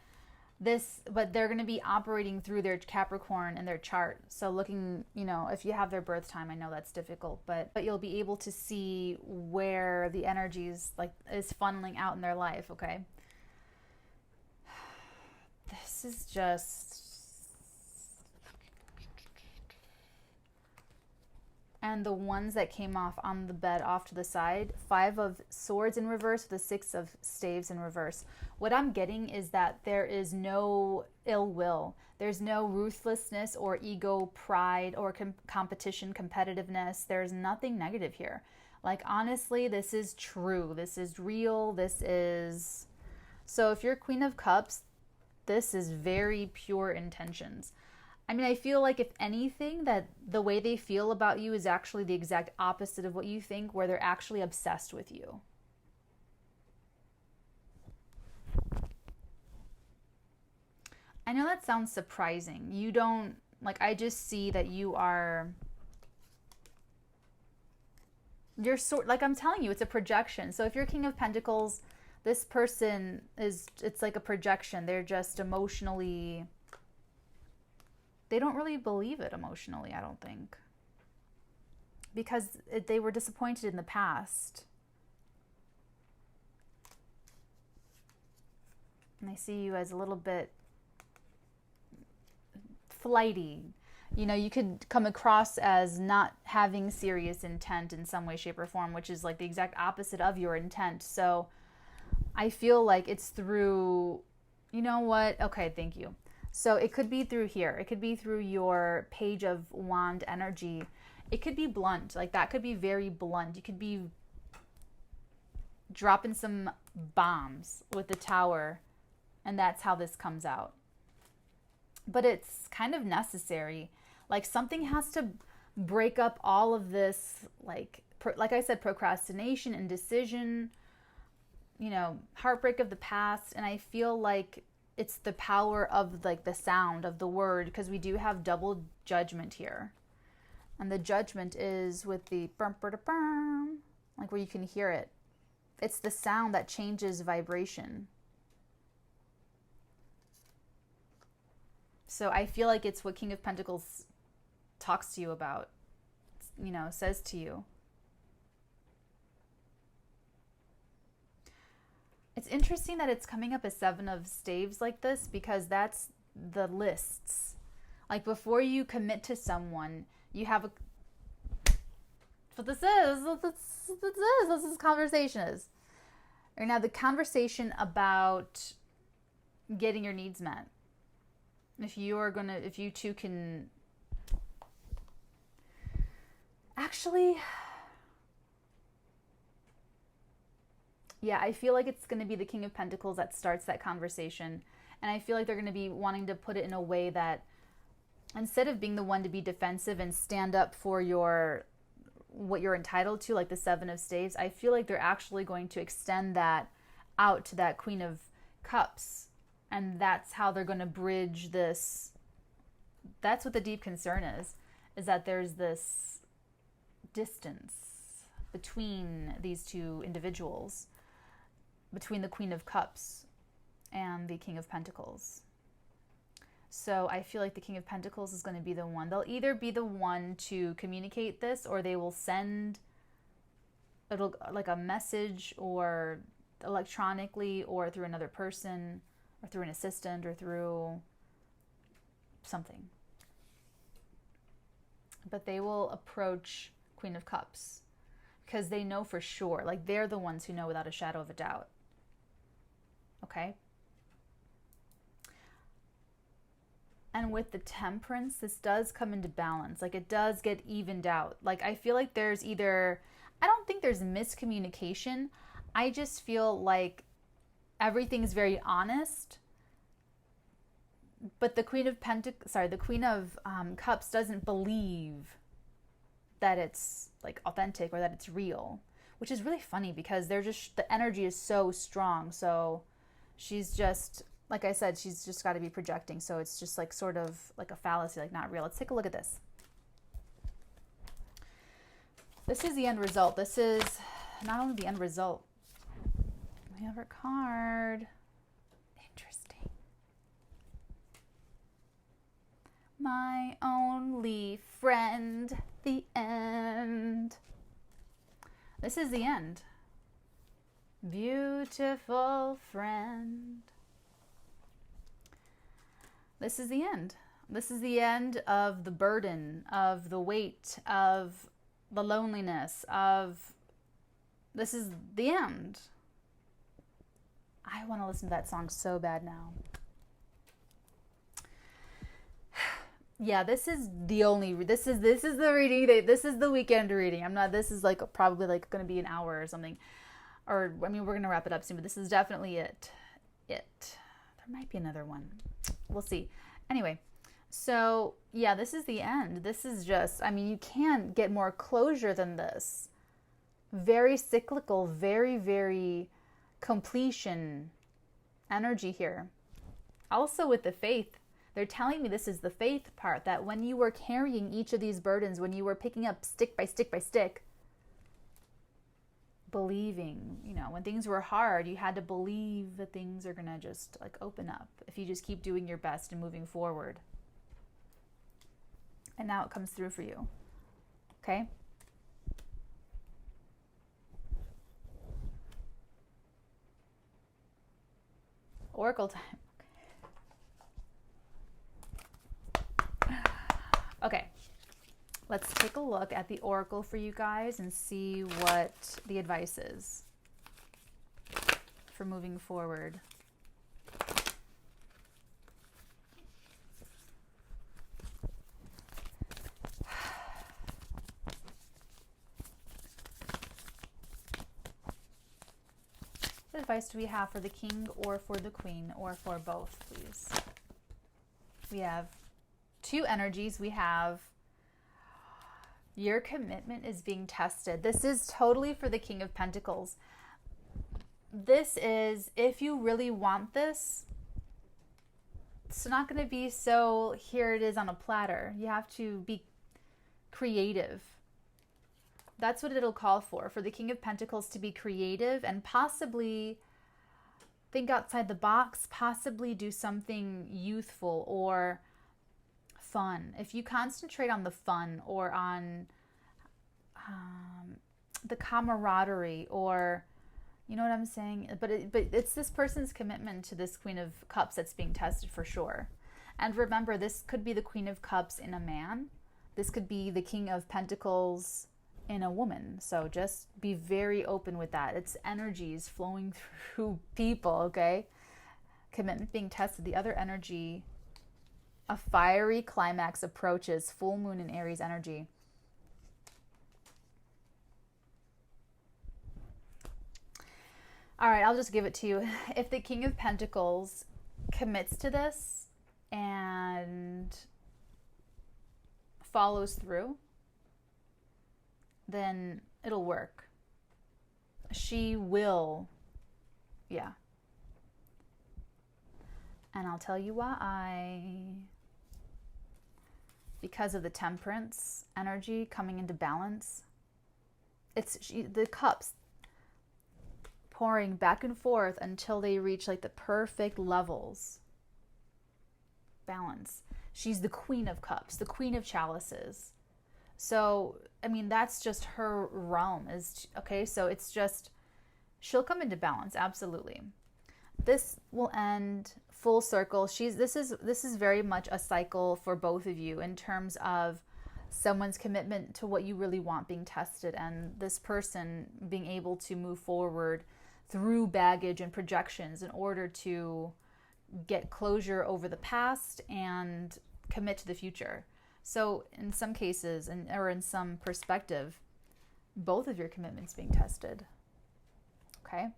they're going to be operating through their Capricorn in their chart. So looking, if you have their birth time, I know that's difficult, but you'll be able to see where the energy is funneling out in their life, okay? This is just... And the ones that came off on the bed off to the side, Five of Swords in reverse with the Six of Staves in reverse. What I'm getting is that there is no ill will. There's no ruthlessness or ego, pride, or competition, competitiveness. There's nothing negative here. Like, honestly, this is true. This is real. This is... So if you're Queen of Cups, this is very pure intentions. I mean, I feel like if anything, that the way they feel about you is actually the exact opposite of what you think, where they're actually obsessed with you. I know that sounds surprising. You don't, I just see that you're I'm telling you, it's a projection. So if you're King of Pentacles, this person it's like a projection. They're just emotionally... They don't really believe it emotionally, I don't think. Because they were disappointed in the past. And they see you as a little bit flighty. You could come across as not having serious intent in some way, shape, or form, which is like the exact opposite of your intent. So I feel like it's through, you know what? Okay, thank you. So it could be through here. It could be through your Page of Wand energy. It could be blunt. Like, that could be very blunt. You could be dropping some bombs with the Tower, and that's how this comes out. But it's kind of necessary. Like, something has to break up all of this, like I said, procrastination, indecision. heartbreak of the past. And I feel like it's the power of like the sound of the word, because we do have double judgment here. And the judgment is with the like where you can hear it. It's the sound that changes vibration. So I feel like it's what King of Pentacles talks to you about, says to you. It's interesting that it's coming up as 7 of staves like this, because that's the lists. Like before you commit to someone, you have what this is. This conversation is. Right now, the conversation about getting your needs met. If you two can actually, yeah, I feel like it's going to be the King of Pentacles that starts that conversation. And I feel like they're going to be wanting to put it in a way that instead of being the one to be defensive and stand up for what you're entitled to, like the 7 of staves, I feel like they're actually going to extend that out to that Queen of Cups. And that's how they're going to bridge this. That's what the deep concern is that there's this distance between these two individuals, between the Queen of Cups and the King of Pentacles. So I feel like the King of Pentacles is going to be the one. They'll either be the one to communicate this, or they will send like a message, or electronically, or through another person, or through an assistant, or through something. But they will approach Queen of Cups because they know for sure. Like they're the ones who know without a shadow of a doubt. Okay? And with the Temperance, this does come into balance. Like it does get evened out. Like I feel like I don't think there's miscommunication. I just feel like everything's very honest. But the Queen of Cups doesn't believe that it's like authentic or that it's real, which is really funny because the energy is so strong. So she's just, like I said, she's just got to be projecting. So it's just like sort of like a fallacy, like not real. Let's take a look at this. This is the end result. This is not only the end result. We have our card. Interesting. My only friend, the end. This is the end. Beautiful friend. This is the end. This is the end of the burden, of the weight, of the loneliness, this is the end. I want to listen to that song so bad now. Yeah, this is the reading. This is the weekend reading. This is like probably like going to be an hour or something. Or, I mean, we're going to wrap it up soon, but this is definitely it. There might be another one. We'll see. Anyway, so yeah, this is the end. This is just, you can't get more closure than this. Very cyclical, very, very completion energy here. Also with the faith, they're telling me this is the faith part, that when you were carrying each of these burdens, when you were picking up stick by stick by stick, believing, when things were hard, you had to believe that things are going to just like open up if you just keep doing your best and moving forward. And now it comes through for you. Okay? Oracle time. Okay. Let's take a look at the Oracle for you guys and see what the advice is for moving forward. What advice do we have for the King or for the Queen or for both, please? We have two energies. We have your commitment is being tested. This is totally for the King of Pentacles. this is, if you really want this, it's not going to be so here it is on a platter. You have to be creative. That's what it'll call for the King of Pentacles to be creative and possibly think outside the box, possibly do something youthful or fun. If you concentrate on the fun or on the camaraderie, or you know what I'm saying? But it's this person's commitment to this Queen of Cups that's being tested for sure. And remember, this could be the Queen of Cups in a man. This could be the King of Pentacles in a woman. So just be very open with that. It's energies flowing through people, okay? Commitment being tested. The other energy, a fiery climax approaches, full moon in Aries energy. All right, I'll just give it to you. If the King of Pentacles commits to this and follows through, then it'll work. She will, yeah. And I'll tell you why. Because of the Temperance energy coming into balance. It's the cups pouring back and forth until they reach like the perfect levels. Balance. She's the Queen of Cups, the Queen of Chalices. So, I mean, that's just her realm. Okay, so it's just, she'll come into balance, absolutely. This will end full circle. This is very much a cycle for both of you in terms of someone's commitment to what you really want being tested, and this person being able to move forward through baggage and projections in order to get closure over the past and commit to the future. So in some cases, or in some perspective, both of your commitments being tested. Okay?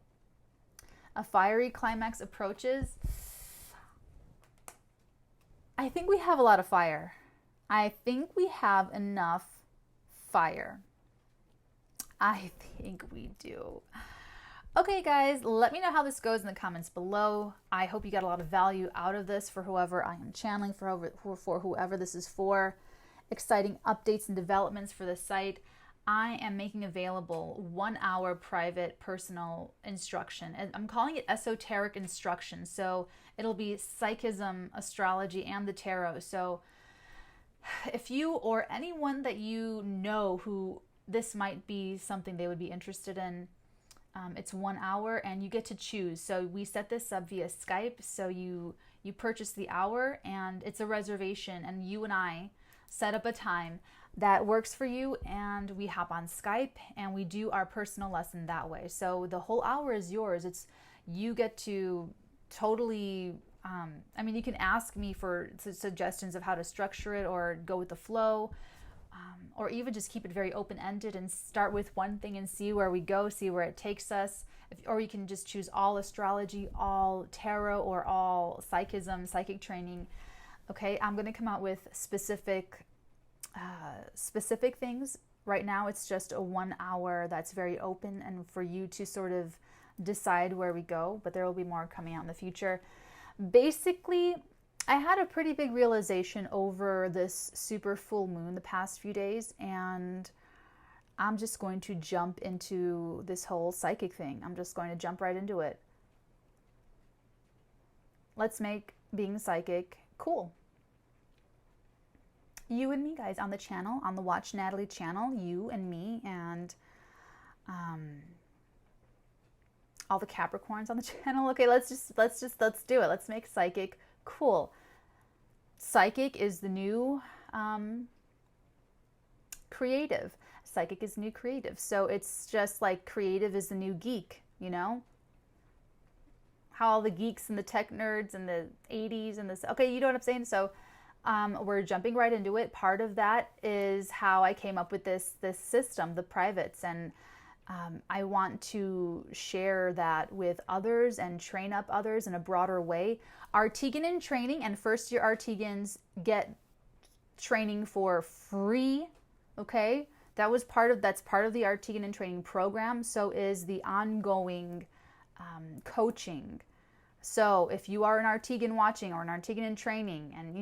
A fiery climax approaches. I think we have a lot of fire. I think we have enough fire. I think we do. Okay, guys, let me know how this goes in the comments below. I hope you got a lot of value out of this for whoever I am channeling, for whoever this is for. Exciting updates and developments for the site. I am making available 1 hour private personal instruction. And I'm calling it esoteric instruction. So it'll be psychism, astrology, and the tarot. So if you or anyone that you know who this might be something they would be interested in, it's 1 hour and you get to choose. So we set this up via Skype. So you purchase the hour and it's a reservation, and you and I set up a time that works for you, and we hop on Skype and we do our personal lesson that way. So the whole hour is yours. You get to totally, I mean, you can ask me for suggestions of how to structure it or go with the flow, or even just keep it very open-ended and start with one thing and see where we go, see where it takes us. Or you can just choose all astrology, all tarot, or all psychism, psychic training. Okay, I'm going to come out with specific things. Right now it's just a 1 hour that's very open and for you to sort of decide where we go, but there will be more coming out in the future. Basically, I had a pretty big realization over this super full moon the past few days, and I'm just going to jump into this whole psychic thing. I'm just going to jump right into it. Let's make being psychic cool. You and me, guys, on the channel, on the Watch Natalie channel, you and me, and all the Capricorns on the channel. Okay, let's do it. Let's make psychic cool. Psychic is the new creative. Psychic is new creative. So it's just like creative is the new geek, you know? How all the geeks and the tech nerds and the 80s and this, okay, you know what I'm saying? So we're jumping right into it. Part of that is how I came up with this system, the privates, and I want to share that with others and train up others in a broader way. Artigan in training and first year Artigans get training for free. Okay, that's part of the Artigan in training program. So is the ongoing coaching. So if you are an Artigan watching or an Artigan in training, and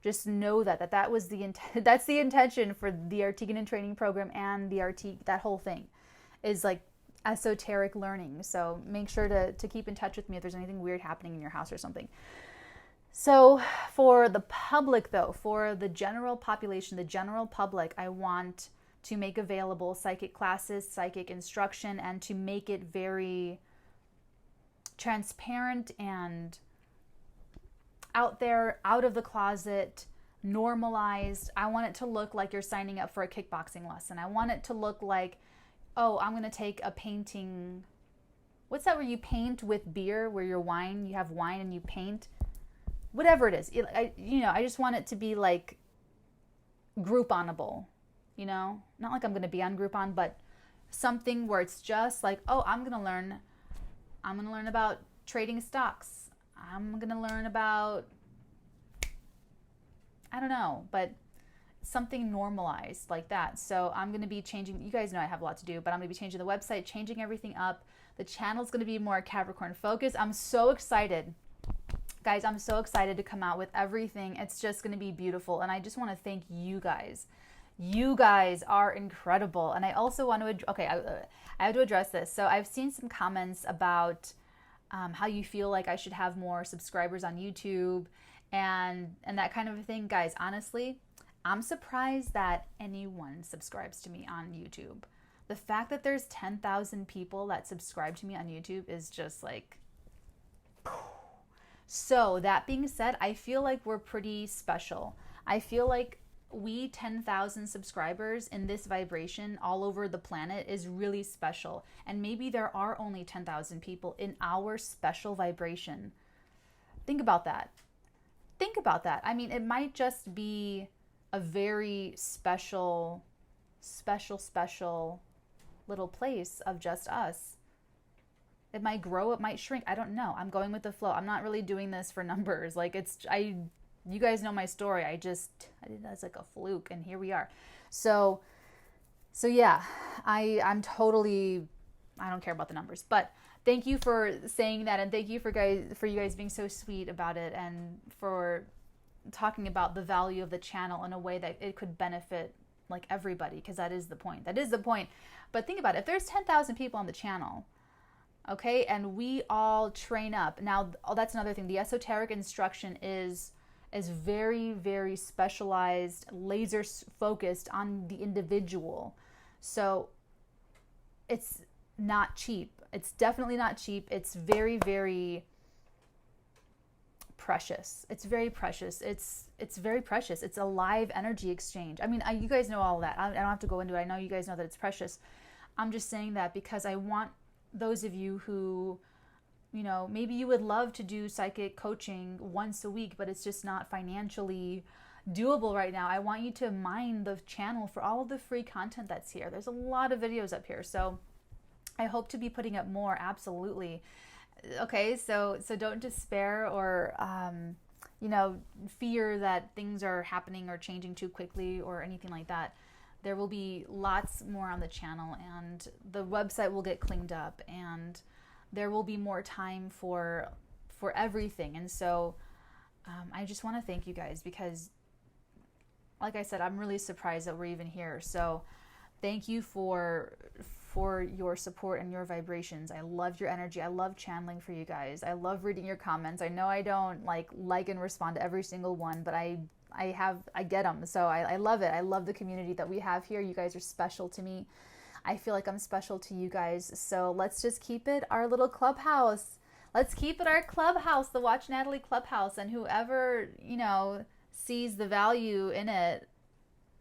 just know that was that's the intention for the Artigan in training program, and that whole thing is like esoteric learning. So make sure to keep in touch with me if there's anything weird happening in your house or something. So for the public though, for the general population, the general public, I want to make available psychic classes, psychic instruction, and to make it very transparent and out there, out of the closet, normalized. I want it to look like you're signing up for a kickboxing lesson. I want it to look like, oh, I'm going to take a painting. What's that where you paint with beer, where you have wine and you paint? Whatever it is. I just want it to be like Grouponable, not like I'm going to be on Groupon, but something where it's just like, oh, I'm going to learn about trading stocks. I'm going to learn about, I don't know, but something normalized like that. So I'm going to be changing, you guys know I have a lot to do, but I'm going to be changing the website, changing everything up. The channel's going to be more Capricorn focused. I'm so excited. Guys, I'm so excited to come out with everything. It's just going to be beautiful. And I just want to thank you guys. You guys are incredible. And I also want to, I have to address this. So I've seen some comments about how you feel like I should have more subscribers on YouTube and that kind of a thing. Guys, honestly, I'm surprised that anyone subscribes to me on YouTube. The fact that there's 10,000 people that subscribe to me on YouTube is just like... So that being said, I feel like we're pretty special. I feel like we 10,000 subscribers in this vibration all over the planet is really special. And maybe there are only 10,000 people in our special vibration. Think about that. Think about that. I mean, it might just be a very special little place of just us. It might grow, it might shrink. I don't know. I'm going with the flow. I'm not really doing this for numbers. Like you guys know my story. I did that's like a fluke, and here we are. So yeah, I'm totally, I don't care about the numbers, but thank you for saying that, and thank you for you guys being so sweet about it, and for talking about the value of the channel in a way that it could benefit like everybody, because that is the point. That is the point. But think about it. If there's 10,000 people on the channel, okay, and we all train up. Now, that's another thing. The esoteric instruction is very, very specialized, laser focused on the individual. So it's not cheap. It's definitely not cheap. It's very, very precious. It's very precious. It's very precious. It's a live energy exchange. I mean, you guys know all of that. I don't have to go into it. I know you guys know that it's precious. I'm just saying that because I want those of you who, maybe you would love to do psychic coaching once a week, but it's just not financially doable right now. I want you to mine the channel for all of the free content that's here. There's a lot of videos up here. So I hope to be putting up more. Absolutely. Okay. So don't despair or, fear that things are happening or changing too quickly or anything like that. There will be lots more on the channel, and the website will get cleaned up, and there will be more time for everything. And so I just want to thank you guys because, like I said, I'm really surprised that we're even here. So thank you for your support and your vibrations. I love your energy. I love channeling for you guys. I love reading your comments. I know I don't like and respond to every single one, but I get them. So I love it. I love the community that we have here. You guys are special to me. I feel like I'm special to you guys. So let's just keep it our little clubhouse. Let's keep it our clubhouse, the Watch Natalie clubhouse. And whoever, sees the value in it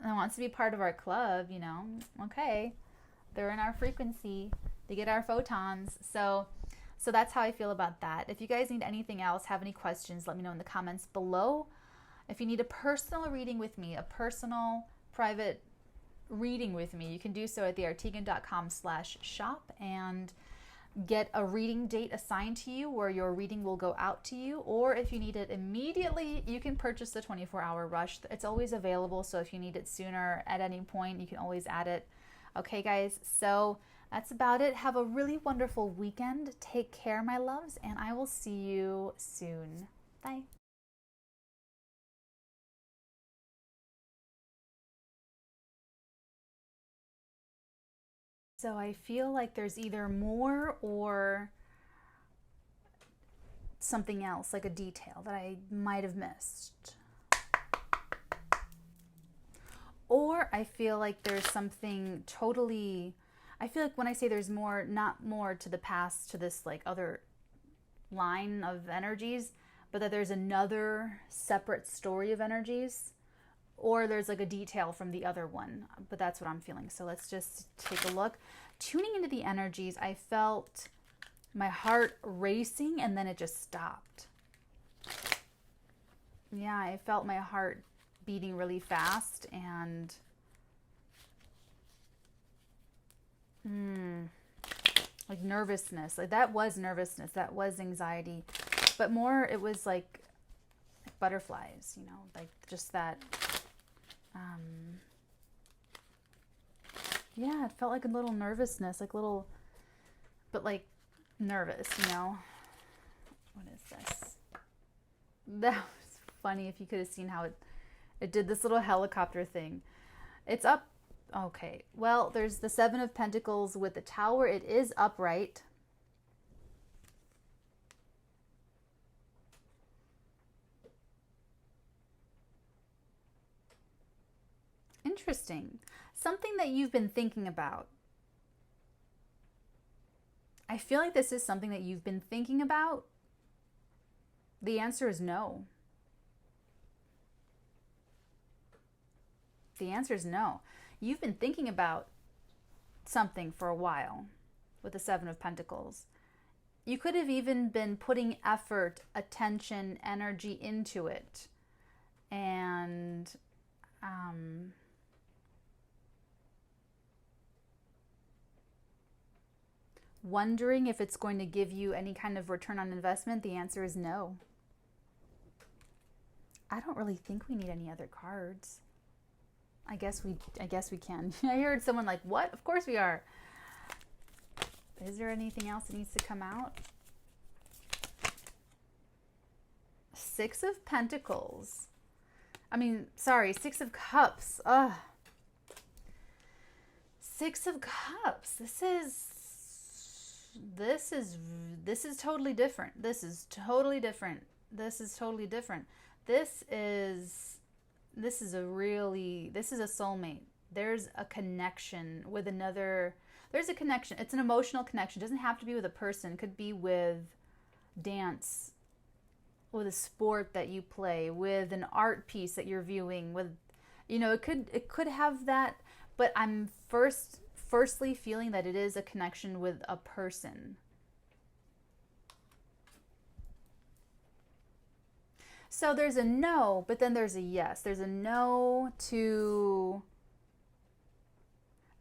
and wants to be part of our club, okay, they're in our frequency. They get our photons. So that's how I feel about that. If you guys need anything else, have any questions, let me know in the comments below. If you need a personal reading with me, a personal private reading with me, you can do so at theartigan.com/shop and get a reading date assigned to you where your reading will go out to you. Or if you need it immediately, you can purchase the 24-hour rush. It's always available. So if you need it sooner at any point, you can always add it. Okay, guys. So That's about it. Have a really wonderful weekend. Take care, my loves, and I will see you soon. Bye. So I feel like there's either more or something else, like a detail that I might have missed. Or I feel like there's something totally, I feel like when I say there's more, not more to the past, to this like other line of energies, but that there's another separate story of energies, or there's like a detail from the other one. But that's what I'm feeling. So let's just take a look. Tuning into the energies, I felt my heart racing and then it just stopped. Yeah, I felt my heart beating really fast and like nervousness. Like that was nervousness, that was anxiety, but more it was like butterflies, you know, like just that yeah, it felt like a little nervousness, like little, but like nervous, you know. What is this? That was funny. If you could have seen how it did this little helicopter thing. It's up. Okay. Well, there's the Seven of Pentacles with the Tower. It is upright. Interesting. Something that you've been thinking about. I feel like this is something that you've been thinking about. The answer is no. The answer is no. You've been thinking about something for a while with the Seven of Pentacles. You could have even been putting effort, attention, energy into it. And wondering if it's going to give you any kind of return on investment. The answer is no. I don't really think we need any other cards. I guess we can. I heard someone like, what? Of course we are. Is there anything else that needs to come out? Six of Pentacles. Six of Cups. Ugh. Six of Cups. This is totally different. This is totally different. This is totally different. This is a soulmate. There's a connection with another. There's a connection. It's an emotional connection. It doesn't have to be with a person. It could be with dance, with a sport that you play, with an art piece that you're viewing, with, you know, it could have that, but I'm firstly feeling that it is a connection with a person. So there's a no, but then there's a yes. There's a no to,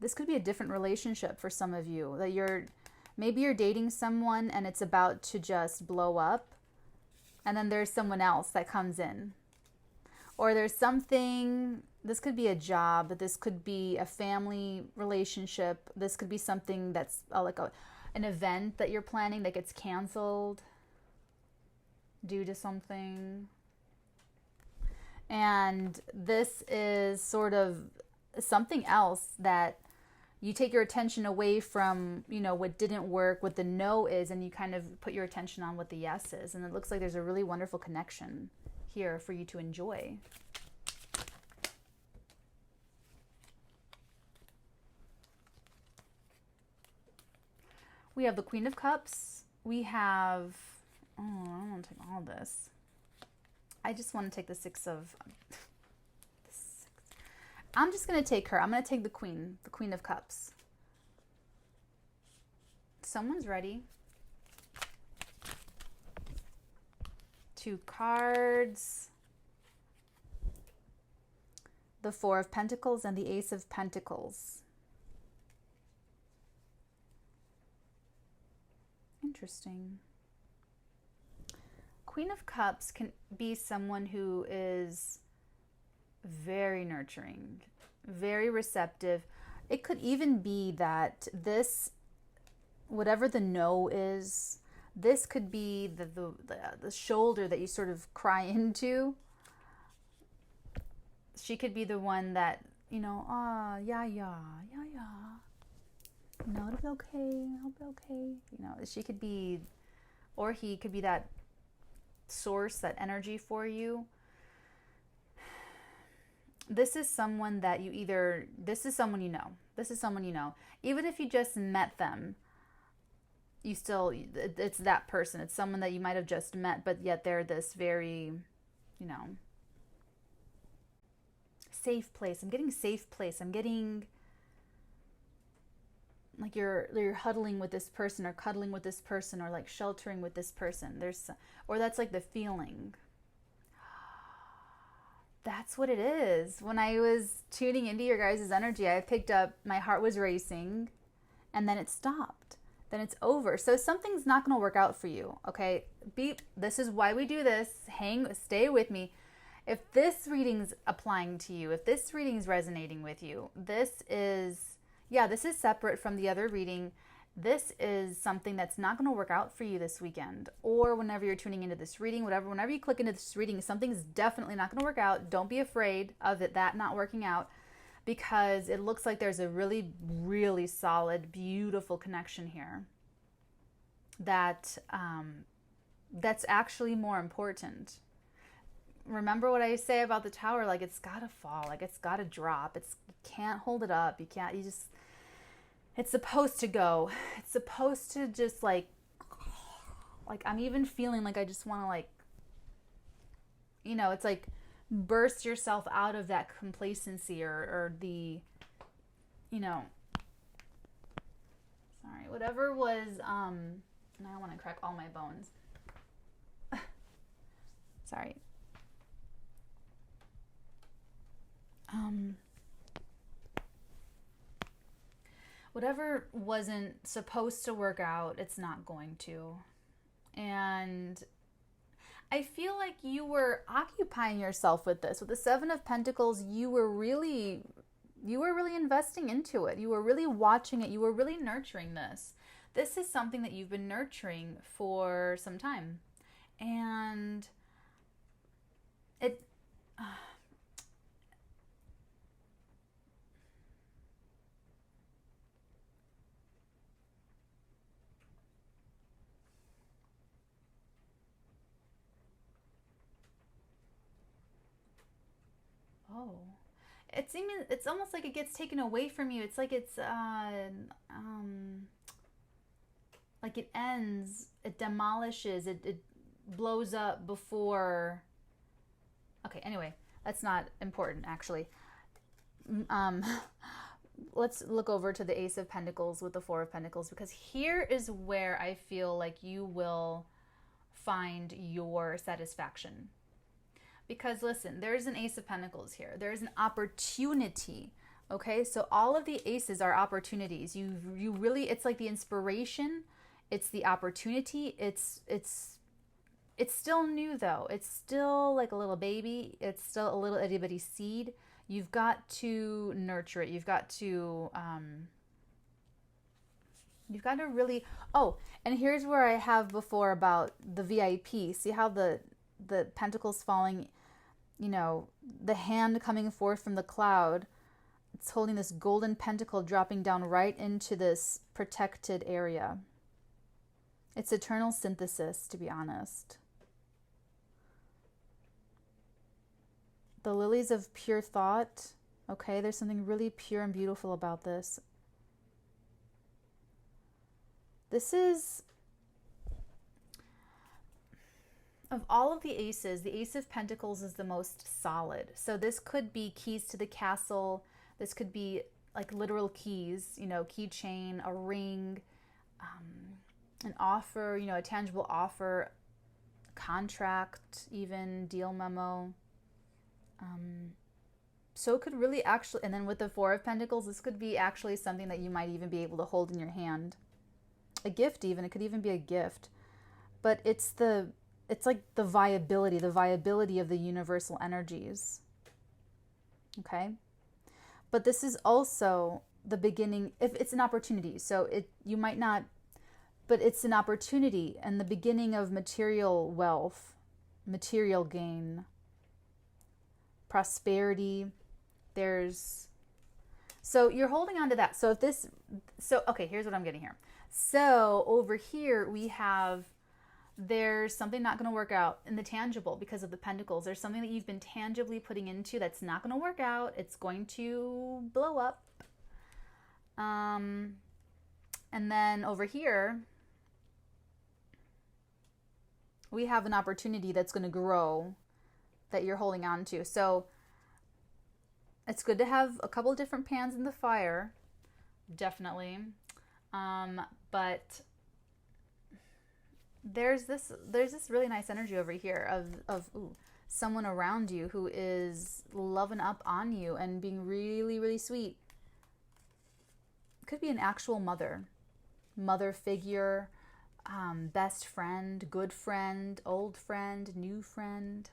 this could be a different relationship for some of you, that maybe you're dating someone and it's about to just blow up, and then there's someone else that comes in. Or there's something, this could be a job, this could be a family relationship, this could be something that's an event that you're planning that gets canceled due to something. And this is sort of something else that you take your attention away from, you know, what didn't work, what the no is, and you kind of put your attention on what the yes is. And it looks like there's a really wonderful connection here for you to enjoy. We have the Queen of Cups. We have, I don't want to take all this. I just want to take the Six of, I'm just going to take her. I'm going to take the Queen of Cups. Someone's ready. 2 cards. The Four of Pentacles and the Ace of Pentacles. Interesting. Queen of Cups can be someone who is very nurturing, very receptive. It could even be that this whatever the no is, this could be the shoulder that you sort of cry into. She could be the one that, yeah, yeah, yeah, yeah. It'll be okay. It'll be okay. She could be, or he could be that source, that energy for you. This is someone that this is someone you know. This is someone you know. Even if you just met them, it's that person. It's someone that you might have just met, but yet they're this very, safe place. I'm getting safe place. I'm getting like you're huddling with this person or cuddling with this person or like sheltering with this person. Or that's like the feeling. That's what it is. When I was tuning into your guys' energy, I picked up my heart was racing and then it stopped. Then it's over. So something's not going to work out for you, okay? This is why we do this. Stay with me. If this reading's applying to you, if this reading's resonating with you, this is separate from the other reading. This is something that's not going to work out for you this weekend or whenever you're tuning into this reading, whenever you click into this reading, something's definitely not going to work out. Don't be afraid of that not working out, because it looks like there's a really, really solid, beautiful connection here that's actually more important. Remember what I say about the tower, like it's got to fall, like it's got to drop. You can't hold it up. It's supposed to go. It's supposed to just like I'm even feeling like I just want to it's like burst yourself out of that complacency or the, sorry, whatever was, and I don't want to crack all my bones. Sorry. Whatever wasn't supposed to work out, it's not going to. And I feel like you were occupying yourself with this. With the Seven of Pentacles, you were really investing into it. You were really watching it. You were really nurturing this. This is something that you've been nurturing for some time. And it... Oh, it's almost like it gets taken away from you. It's like like it ends, it demolishes, it blows up before. Okay, anyway, that's not important actually. Let's look over to the Ace of Pentacles with the Four of Pentacles, because here is where I feel like you will find your satisfaction. Because listen, there's an Ace of Pentacles here. There's an opportunity, okay? So all of the aces are opportunities. You really, it's like the inspiration, it's the opportunity, it's still new though. It's still like a little baby. It's still a little itty bitty seed. You've got to nurture it. You've got to really, oh, and here's where I have before about the VIP. See how the pentacles falling, the hand coming forth from the cloud, it's holding this golden pentacle dropping down right into this protected area. It's eternal synthesis, to be honest. The lilies of pure thought. Okay, there's something really pure and beautiful about this. This is, of all of the aces, the Ace of Pentacles is the most solid. So this could be keys to the castle. This could be like literal keys, keychain, a ring, an offer, a tangible offer, contract, even deal memo. So it could really actually, and then with the Four of Pentacles, this could be actually something that you might even be able to hold in your hand. A gift even, it could even be a gift. But it's like the viability of the universal energies. Okay? But this is also the beginning, if it's an opportunity. So you might not but it's an opportunity and the beginning of material wealth, material gain, prosperity. There's so you're holding on to that. So if this so okay, here's what I'm getting here. So over here we have there's something not going to work out in the tangible because of the pentacles. There's something that you've been tangibly putting into that's not going to work out. It's going to blow up. And then over here, we have an opportunity that's going to grow that you're holding on to. So it's good to have a couple of different pans in the fire, definitely. But there's this really nice energy over here of someone around you who is loving up on you and being really, really sweet. Could be an actual mother figure, best friend, good friend, old friend, new friend.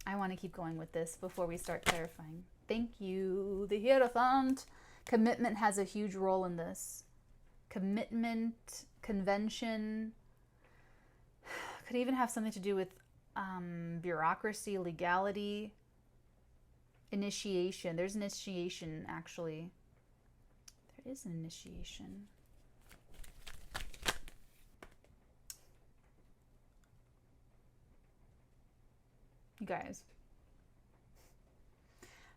I want to keep going with this before we start clarifying. Thank you, the Hierophant. Commitment has a huge role in this. Commitment, convention, could even have something to do with bureaucracy, legality, initiation. There's initiation, actually. There is an initiation. You guys.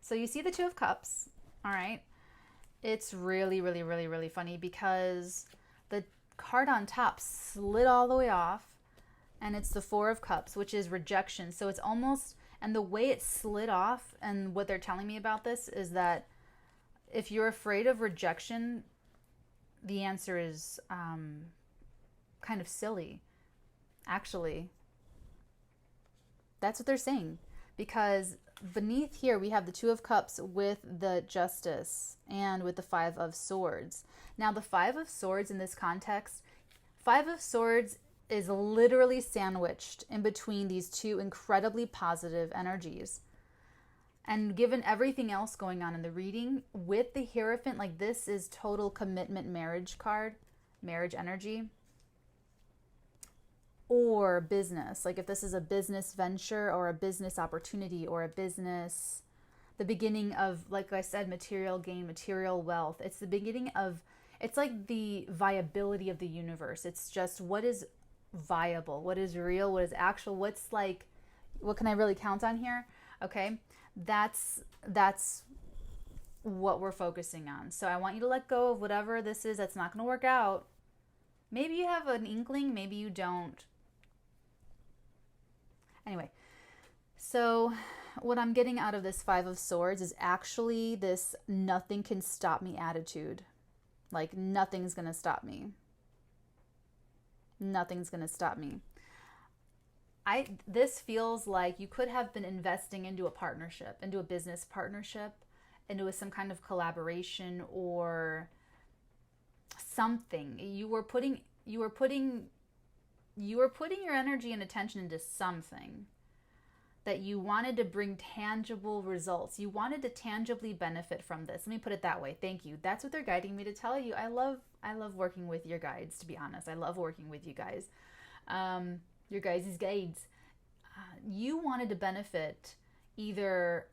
So you see the Two of Cups, all right? It's really, really, really, really funny because the card on top slid all the way off and it's the Four of Cups, which is rejection. So it's almost, and the way it slid off and what they're telling me about this is that if you're afraid of rejection, the answer is kind of silly, actually. That's what they're saying, because beneath here we have the Two of Cups with the Justice and with the Five of Swords. Now the Five of Swords in this context, Five of Swords is literally sandwiched in between these two incredibly positive energies. And given everything else going on in the reading, with the Hierophant, like this is total commitment marriage card, marriage energy. Or business, like if this is a business venture or a business opportunity or a business, the beginning of, like I said, material gain, material wealth. It's the beginning of, it's like the viability of the universe. It's just what is viable, what is real, what is actual, what's like, what can I really count on here? Okay, that's what we're focusing on. So I want you to let go of whatever this is that's not going to work out. Maybe you have an inkling, maybe you don't. Anyway, so what I'm getting out of this Five of Swords is actually this nothing can stop me attitude. Like nothing's going to stop me. Nothing's going to stop me. This feels like you could have been investing into a partnership, into a business partnership, into some kind of collaboration or something. You were putting your energy and attention into something that you wanted to bring tangible results. You wanted to tangibly benefit from this. Let me put it that way. Thank you. That's what they're guiding me to tell you. I love working with your guides, to be honest. I love working with you guys. Your guys' guides. You wanted to benefit either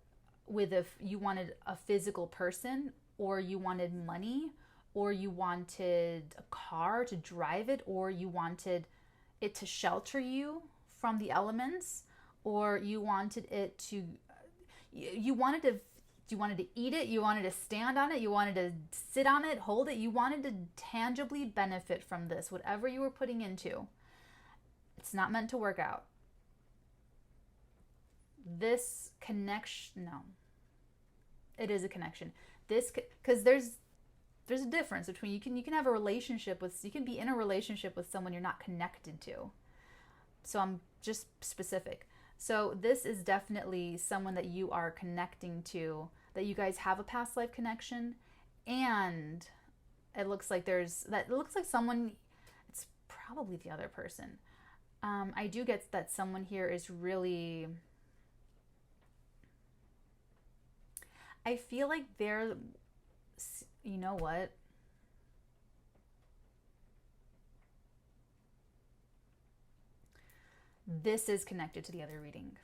with you wanted a physical person, or you wanted money, or you wanted a car to drive it, or you wanted it to shelter you from the elements, or you wanted it to, you wanted to eat it, you wanted to stand on it, you wanted to sit on it, hold it, you wanted to tangibly benefit from this, whatever you were putting into. It's not meant to work out. This connection, no, it is a connection. This, because there's a difference between you can have a relationship with, you can be in a relationship with someone you're not connected to. So I'm just specific. So this is definitely someone that you are connecting to, that you guys have a past life connection, and it looks like someone, it's probably the other person. I do get that someone here is really, I feel like they're, you know what? This is connected to the other reading.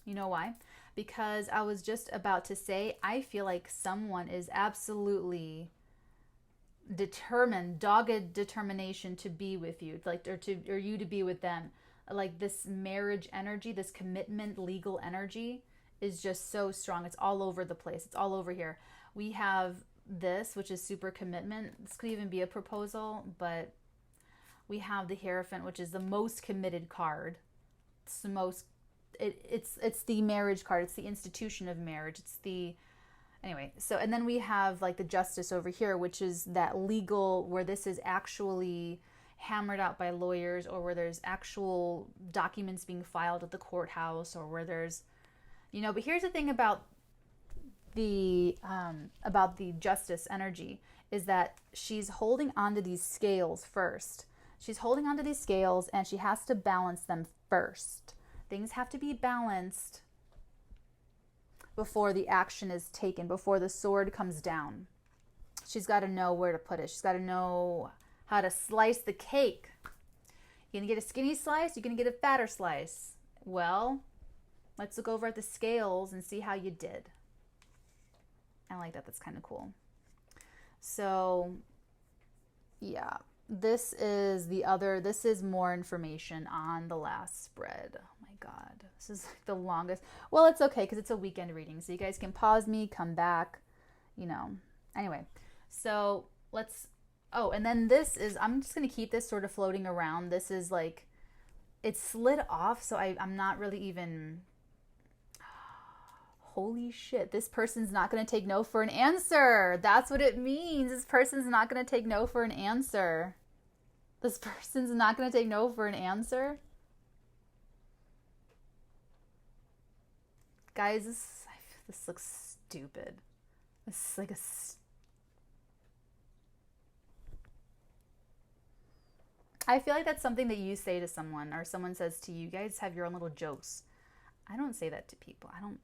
You know why? Because I was just about to say, I feel like someone is absolutely determined, dogged determination to be with you, like, or you to be with them. Like this marriage energy, this commitment, legal energy is just so strong. It's all over the place. It's all over here. We have this, which is super commitment. This could even be a proposal, but we have the Hierophant, which is the most committed card. It's the most it's the marriage card. It's the institution of marriage. It's the anyway. So and then we have like the Justice over here, which is that legal, where this is actually hammered out by lawyers, or where there's actual documents being filed at the courthouse, or where there's but here's the thing about the Justice energy is that she's holding onto these scales first. She's holding onto these scales and she has to balance them first. Things have to be balanced before the action is taken, before the sword comes down. She's got to know where to put it. She's got to know how to slice the cake. You're going to get a skinny slice, you're going to get a fatter slice. Well, let's look over at the scales and see how you did. I like that. That's kind of cool. So, yeah. This is more information on the last spread. Oh my God. This is like the longest. Well, it's okay because it's a weekend reading. So you guys can pause me, come back, Anyway, so and then this is, I'm just going to keep this sort of floating around. This is like, it slid off. So I'm not really even, holy shit, this person's not going to take no for an answer. That's what it means. This person's not going to take no for an answer. This person's not going to take no for an answer. Guys, this looks stupid. This is like I feel like that's something that you say to someone, or someone says to you. You guys have your own little jokes. I don't say that to people. I don't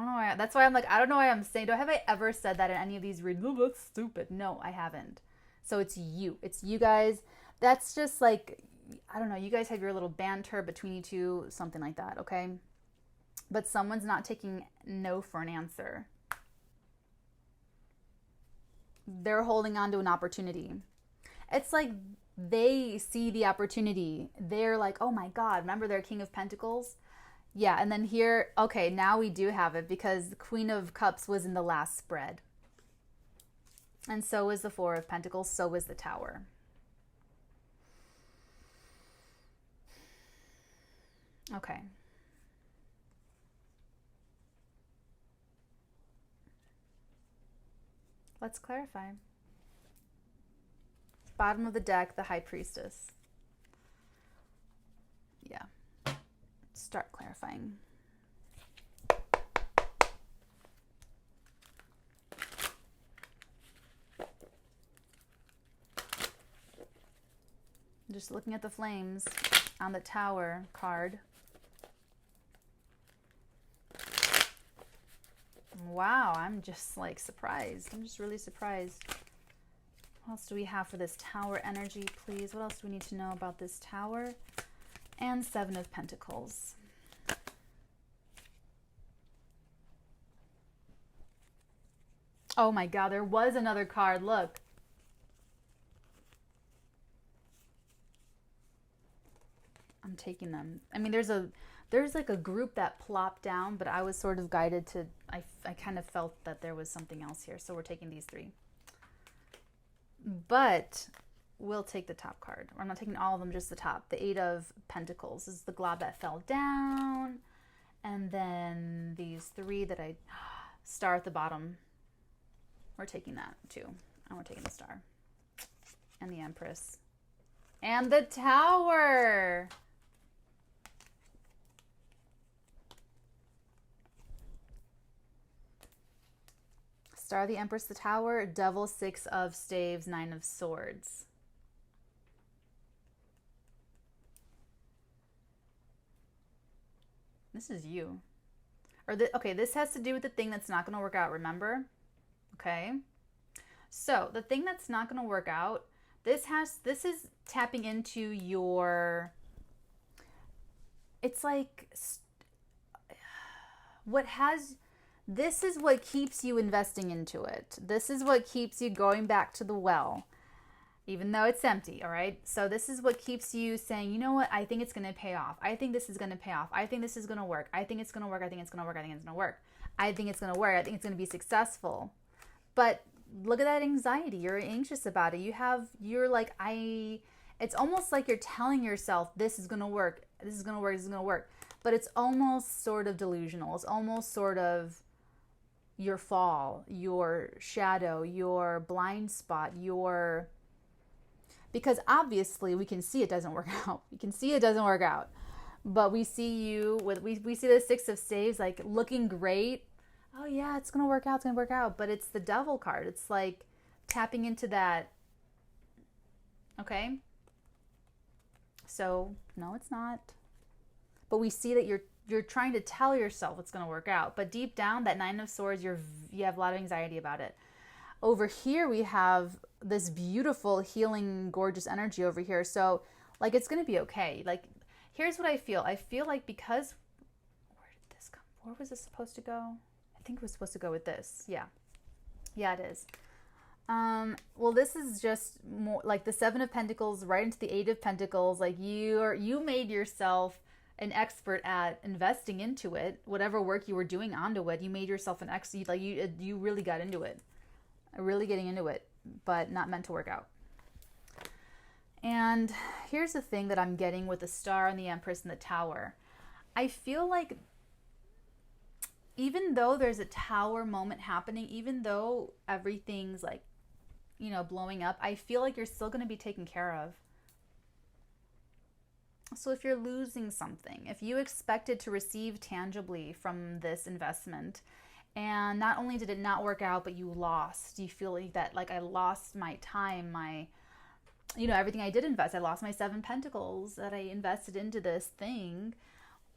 know why. That's why I'm like, I don't know why I'm saying. Have I ever said that in any of these readings? Oh, that's stupid. No, I haven't. So it's you. It's you guys. That's just like, I don't know. You guys have your little banter between you two, something like that, okay? But someone's not taking no for an answer. They're holding on to an opportunity. It's like they see the opportunity. They're like, oh my God, remember their King of Pentacles? Yeah, and then here, okay, now we do have it because the Queen of Cups was in the last spread. And so was the Four of Pentacles, so was the Tower. Okay. Let's clarify. Bottom of the deck, the High Priestess. Yeah. Start clarifying. Just looking at the flames on the Tower card. Wow, I'm just like surprised. I'm just really surprised. What else do we have for this Tower energy, please? What else do we need to know about this Tower? And Seven of Pentacles. Oh my God, there was another card. Look. I'm taking them. I mean, there's like a group that plopped down, but I was sort of guided to, I kind of felt that there was something else here. So we're taking these three. But we'll take the top card. Or I'm not taking all of them, just the top. The Eight of Pentacles. This is the glob that fell down. And then these three that star at the bottom. We're taking that too. And we're taking the Star. And the Empress. And the Tower. Star, the Empress, the Tower, Devil, Six of Staves, Nine of Swords. This is you. Okay, this has to do with the thing that's not going to work out, remember? Okay. So, the thing that's not going to work out, This is tapping into your, it's like what has, this is what keeps you investing into it. This is what keeps you going back to the well, even though it's empty, all right? So this is what keeps you saying, you know what, I think it's going to pay off. I think this is going to pay off. I think this is going to work. I think it's going to work. I think it's going to work. I think it's going to work. I think it's going to work. I think it's going to be successful. But look at that anxiety. You're anxious about it. You're like, it's almost like you're telling yourself, this is going to work. This is going to work. This is going to work. But it's almost sort of delusional. It's almost sort of your fall, your shadow, your blind spot, because obviously we can see it doesn't work out. We can see it doesn't work out. But we see you with, we see the Six of Staves like looking great. Oh yeah, it's going to work out. It's going to work out. But it's the Devil card. It's like tapping into that. Okay. So no, it's not. But we see that you're trying to tell yourself it's going to work out. But deep down, that Nine of Swords, you have a lot of anxiety about it. Over here, we have this beautiful, healing, gorgeous energy over here. So, like, it's going to be okay. Like, here's what I feel. I feel like because, where did this come? Where was this supposed to go? I think it was supposed to go with this. Yeah. Yeah, it is. Well, this is just more like the Seven of Pentacles right into the Eight of Pentacles. Like, you made yourself an expert at investing into it. Whatever work you were doing onto it, you made yourself an expert. Like, you really got into it. Really getting into it, but not meant to work out. And here's the thing that I'm getting with the Star and the Empress and the Tower. I feel like even though there's a Tower moment happening, even though everything's like, blowing up, I feel like you're still going to be taken care of. So if you're losing something, if you expected to receive tangibly from this investment, and not only did it not work out, but you lost. You feel like that, like, I lost my time, my, everything I did invest. I lost my Seven Pentacles that I invested into this thing.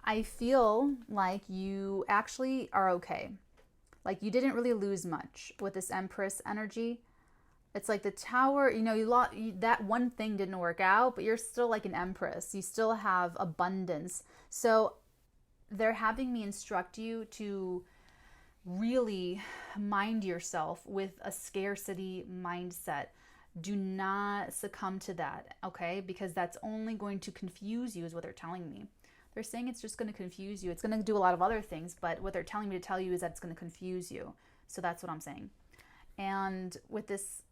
I feel like you actually are okay. Like, you didn't really lose much with this Empress energy. It's like the Tower, you lost, that one thing didn't work out, but you're still like an Empress. You still have abundance. So they're having me instruct you to really mind yourself with a scarcity mindset. Do not succumb to that, okay? Because that's only going to confuse you, is what they're telling me. They're saying it's just going to confuse you. It's going to do a lot of other things, but what they're telling me to tell you is that it's going to confuse you. So that's what I'm saying. And with this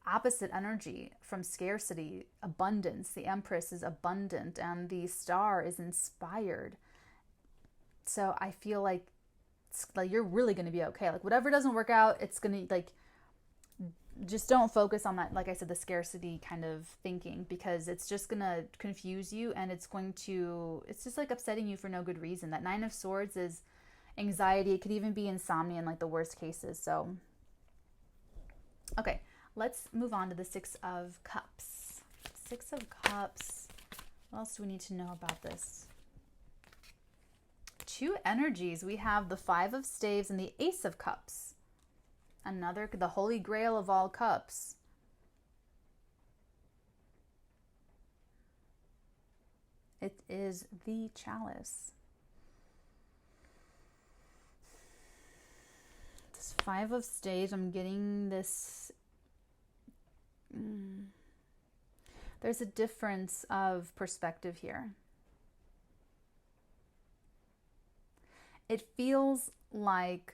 opposite energy from scarcity, abundance, the Empress is abundant and the Star is inspired. So I feel like you're really going to be okay. Like, whatever doesn't work out, it's going to, like, just don't focus on that, like I said, the scarcity kind of thinking, because it's just going to confuse you, and it's just like upsetting you for no good reason. That Nine of Swords is anxiety. It could even be insomnia in like the worst cases. So, okay, let's move on to the Six of Cups. Six of Cups. What else do we need to know about this? Two energies. We have the Five of Staves and the Ace of Cups. The Holy Grail of all cups. It is the Chalice. This Five of Staves, I'm getting this. There's a difference of perspective here. It feels like,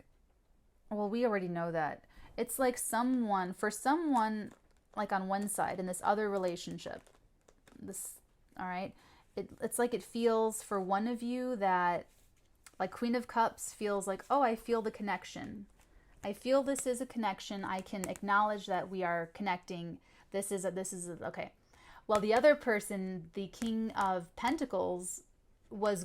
well, we already know that. It's like for someone, like on one side in this other relationship, all right, it's like it feels for one of you that, like Queen of Cups feels like, oh, I feel the connection. I feel this is a connection. I can acknowledge that we are connecting. This is okay. Well, the other person, the King of Pentacles, is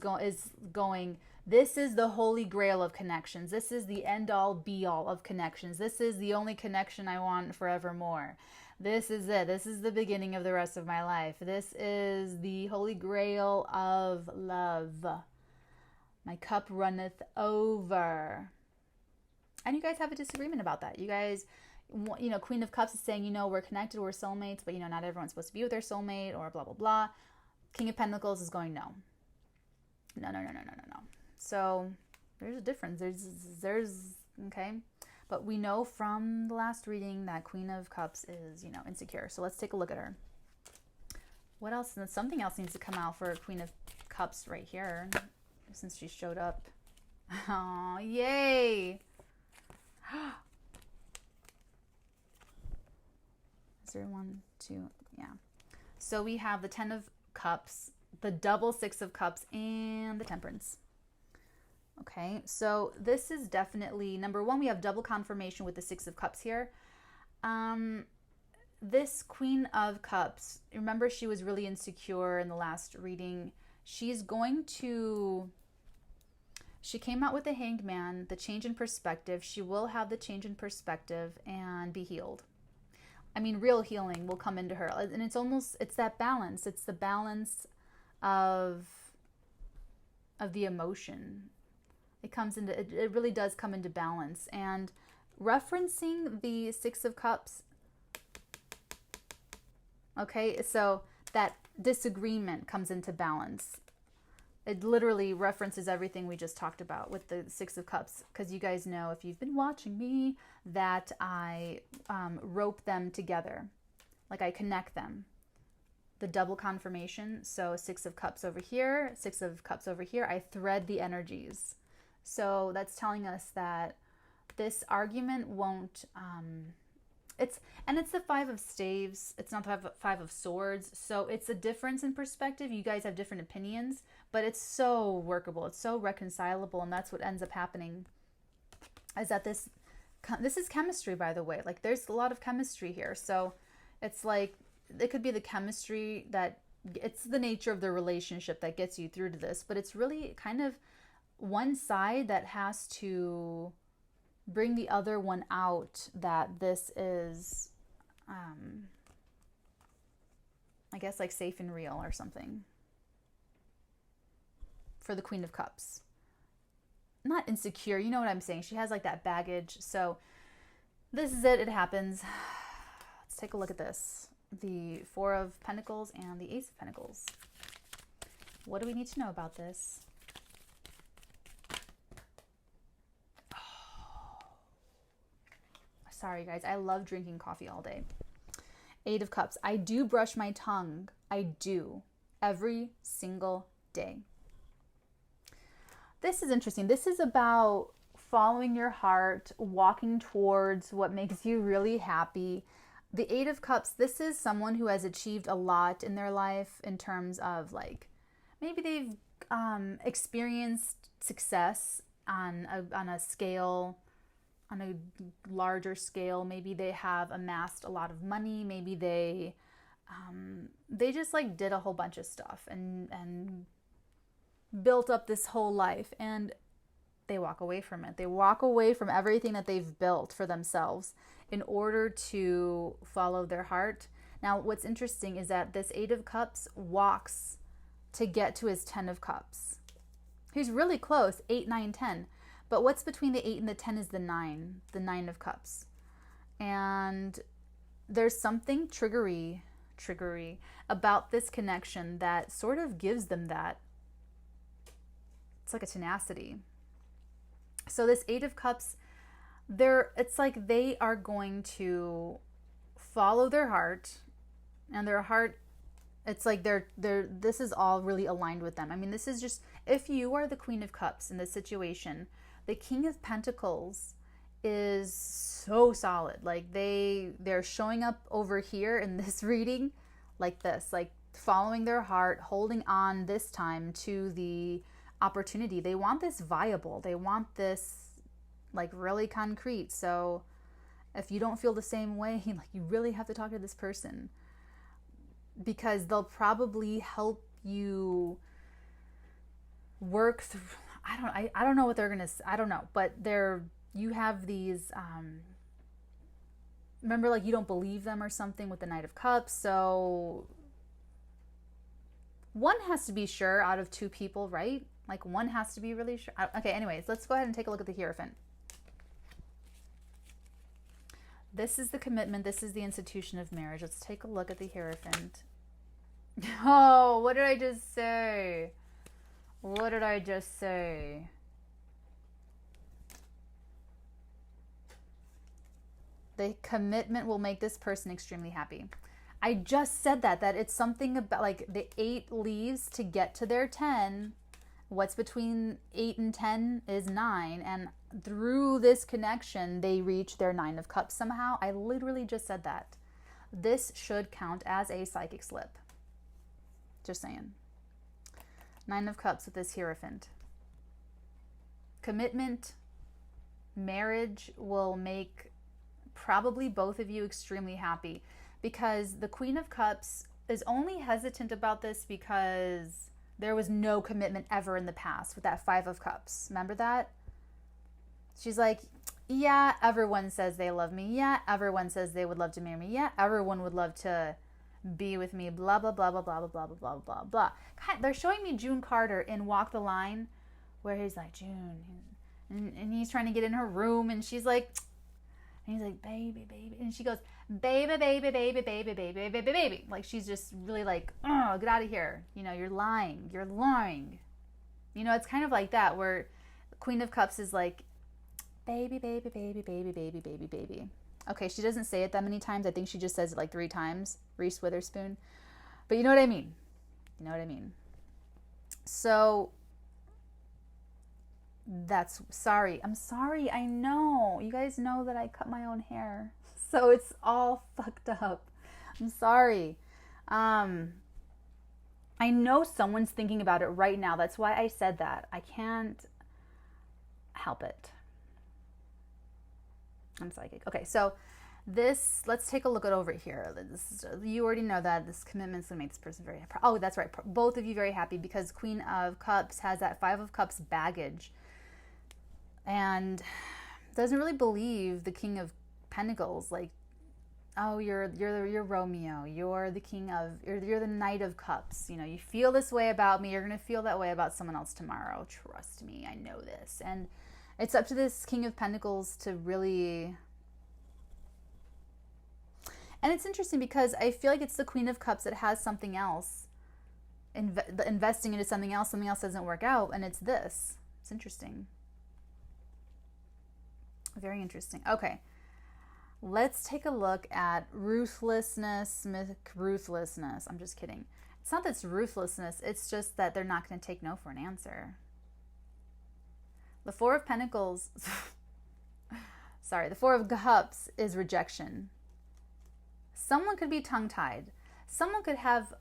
going, this is the Holy Grail of connections. This is the end-all, be-all of connections. This is the only connection I want forevermore. This is it. This is the beginning of the rest of my life. This is the Holy Grail of love. My cup runneth over. And you guys have a disagreement about that. You guys, You know, Queen of Cups is saying, you know, we're connected, we're soulmates, but, you know, not everyone's supposed to be with their soulmate, or blah, blah, blah. King of Pentacles is going, no. No, no, no, no, no, no, no. So there's a difference. There's, okay. But we know from the last reading that Queen of Cups is, you know, insecure. So let's take a look at her. What else? Something else needs to come out for Queen of Cups right here, since she showed up. Oh, yay. Is there 1, 2? Yeah. So we have the 10 of Cups, the double 6 of Cups, and the Temperance. Okay, so this is definitely, number one, we have double confirmation with the 6 of Cups here. This Queen of Cups, remember she was really insecure in the last reading. She's going to, she came out with the Hanged Man, the change in perspective. She will have the change in perspective and be healed. I mean, real healing will come into her. And it's almost, it's that balance. It's the balance of the emotion. It comes into, it really does come into balance. And referencing the 6 of Cups, okay, so that disagreement comes into balance. It literally references everything we just talked about with the 6 of Cups, because you guys know, if you've been watching me, that I rope them together, like I connect them. The double confirmation, so 6 of Cups over here, 6 of Cups over here, I thread the energies. So that's telling us that this argument won't, it's the 5 of Staves, it's not the 5 of Swords, so it's a difference in perspective. You guys have different opinions, but it's so workable, it's so reconcilable, and that's what ends up happening, is that this is chemistry, by the way. Like, there's a lot of chemistry here, so it's like, it could be the chemistry that, it's the nature of the relationship that gets you through to this, but it's really kind of one side that has to bring the other one out, that this is, I guess, like safe and real or something. For the Queen of Cups. Not insecure, you know what I'm saying. She has like that baggage. So this is it. It happens. Let's take a look at this. The 4 of Pentacles and the Ace of Pentacles. What do we need to know about this? Sorry, guys. I love drinking coffee all day. 8 of Cups. I do brush my tongue. I do. Every single day. This is interesting. This is about following your heart, walking towards what makes you really happy. The 8 of Cups, this is someone who has achieved a lot in their life in terms of, like, maybe they've experienced success on a scale, on a larger scale. Maybe they have amassed a lot of money. Maybe they just like did a whole bunch of stuff and built up this whole life, and they walk away from it. They walk away from everything that they've built for themselves in order to follow their heart. Now, what's interesting is that this 8 of Cups walks to get to his 10 of Cups. He's really close, 8, 9, 10. But what's between the 8 and the 10 is the 9 of Cups. And there's something triggery about this connection that sort of gives them that. It's like a tenacity. So this 8 of Cups, it's like they are going to follow their heart, and their heart, it's like this is all really aligned with them. I mean, this is just, if you are the Queen of Cups in this situation, the King of Pentacles is so solid. Like they're showing up over here in this reading like this, like following their heart, holding on this time to the opportunity. They want this viable. They want this like really concrete. So if you don't feel the same way, like you really have to talk to this person, because they'll probably help you work through, I don't know what they're going to, I don't know, but you have these, remember, like, you don't believe them or something with the Knight of Cups. So one has to be sure out of 2 people, right? Like one has to be really sure. Okay, anyways, let's go ahead and take a look at the Hierophant. This is the commitment. This is the institution of marriage. Let's take a look at the Hierophant. Oh, what did I just say? What did I just say? The commitment will make this person extremely happy. I just said that it's something about like the 8 leaves to get to their 10. What's between 8 and 10 is 9. And through this connection, they reach their 9 of Cups somehow. I literally just said that. This should count as a psychic slip. Just saying. 9 of Cups with this Hierophant. Commitment, marriage will make probably both of you extremely happy, because the Queen of Cups is only hesitant about this because there was no commitment ever in the past with that 5 of Cups. Remember that? She's like, yeah, everyone says they love me. Yeah, everyone says they would love to marry me. Yeah, everyone would love to be with me. Blah, blah, blah, blah, blah, blah, blah, blah, blah, blah. They're showing me June Carter in Walk the Line, where he's like, June. And he's trying to get in her room, and she's like, and he's like, baby, baby. And she goes, baby, baby, baby, baby, baby, baby, baby. Like, she's just really like, oh, get out of here. You know, you're lying. You're lying. You know, it's kind of like that, where the Queen of Cups is like, baby, baby, baby, baby, baby, baby, baby. Okay, she doesn't say it that many times. I think she just says it like 3 times, Reese Witherspoon. But you know what I mean. You know what I mean. So, I'm sorry. I know. You guys know that I cut my own hair. So it's all fucked up. I'm sorry. I know someone's thinking about it right now. That's why I said that. I can't help it. I'm psychic. Okay, so let's take a look at over here. You already know that this commitment's going to make this person very happy. Oh, that's right. Both of you very happy, because Queen of Cups has that 5 of Cups baggage and doesn't really believe the King of Pentacles. Like, oh, you're Romeo. You're the you're the Knight of Cups. You know, you feel this way about me. You're going to feel that way about someone else tomorrow. Trust me. I know this. And it's up to this King of Pentacles to really... And it's interesting because I feel like it's the Queen of Cups that has something else. Investing into something else doesn't work out, and it's this. It's interesting. Very interesting. Okay. Let's take a look at ruthlessness. I'm just kidding. It's not that it's ruthlessness. It's just that they're not going to take no for an answer. The 4 of Pentacles, the 4 of Cups is rejection. Someone could be tongue-tied. Someone could have,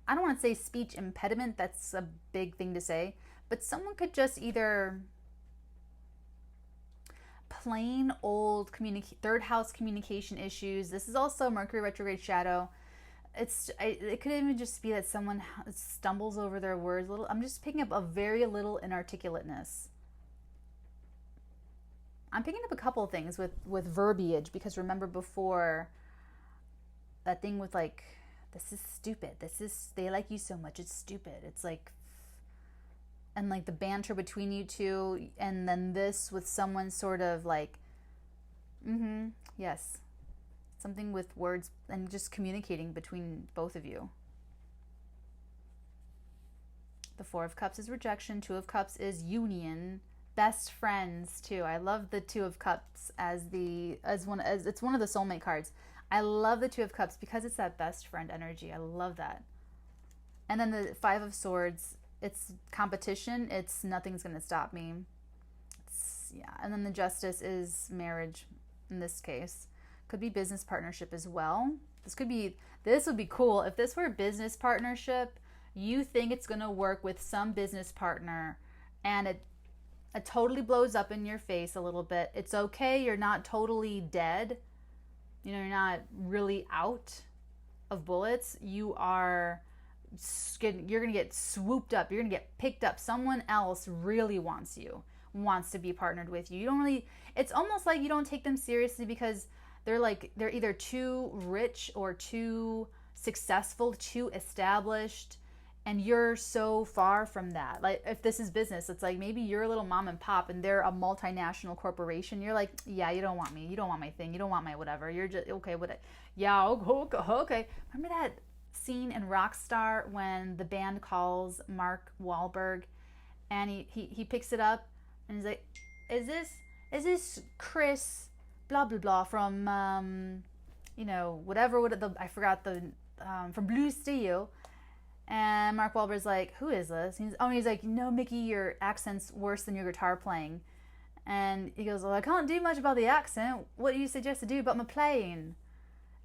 I don't want to say speech impediment, that's a big thing to say, but someone could just either plain old third house communication issues. This is also Mercury retrograde shadow. It could even just be that someone stumbles over their words a little. I'm just picking up a very little inarticulateness. I'm picking up a couple of things with verbiage, because remember before, that thing with like, this is stupid. They like you so much, it's stupid. It's like, and like the banter between you two, and then this with someone sort of like, yes. Something with words and just communicating between both of you. The 4 of Cups is rejection. 2 of Cups is union. Best friends too. I love the 2 of Cups as it's one of the soulmate cards. I love the 2 of Cups because it's that best friend energy. I love that. And then the 5 of Swords, it's competition. It's nothing's going to stop me. And then the Justice is marriage in this case. Could be business partnership as well. This would be cool. If this were a business partnership, you think it's going to work with some business partner, and it totally blows up in your face a little bit. It's okay. You're not totally dead. You know, you're not really out of bullets. You're going to get swooped up. You're going to get picked up. Someone else really wants to be partnered with you. It's almost like you don't take them seriously because they're either too rich or too successful, too established, And you're so far from that. Like, if this is business, it's like maybe you're a little mom and pop and they're a multinational corporation. You're like, yeah, you don't want me. You don't want my thing. You don't want my whatever. You're just, okay, what? Yeah, okay, okay. Remember that scene in Rockstar when the band calls Mark Wahlberg and he picks it up and he's like, is this Chris blah blah blah from whatever I forgot the from Blue Steel. And Mark Wahlberg's like, who is this? He's like, no, Mickey, your accent's worse than your guitar playing. And he goes, well, I can't do much about the accent. What do you suggest to do about my playing?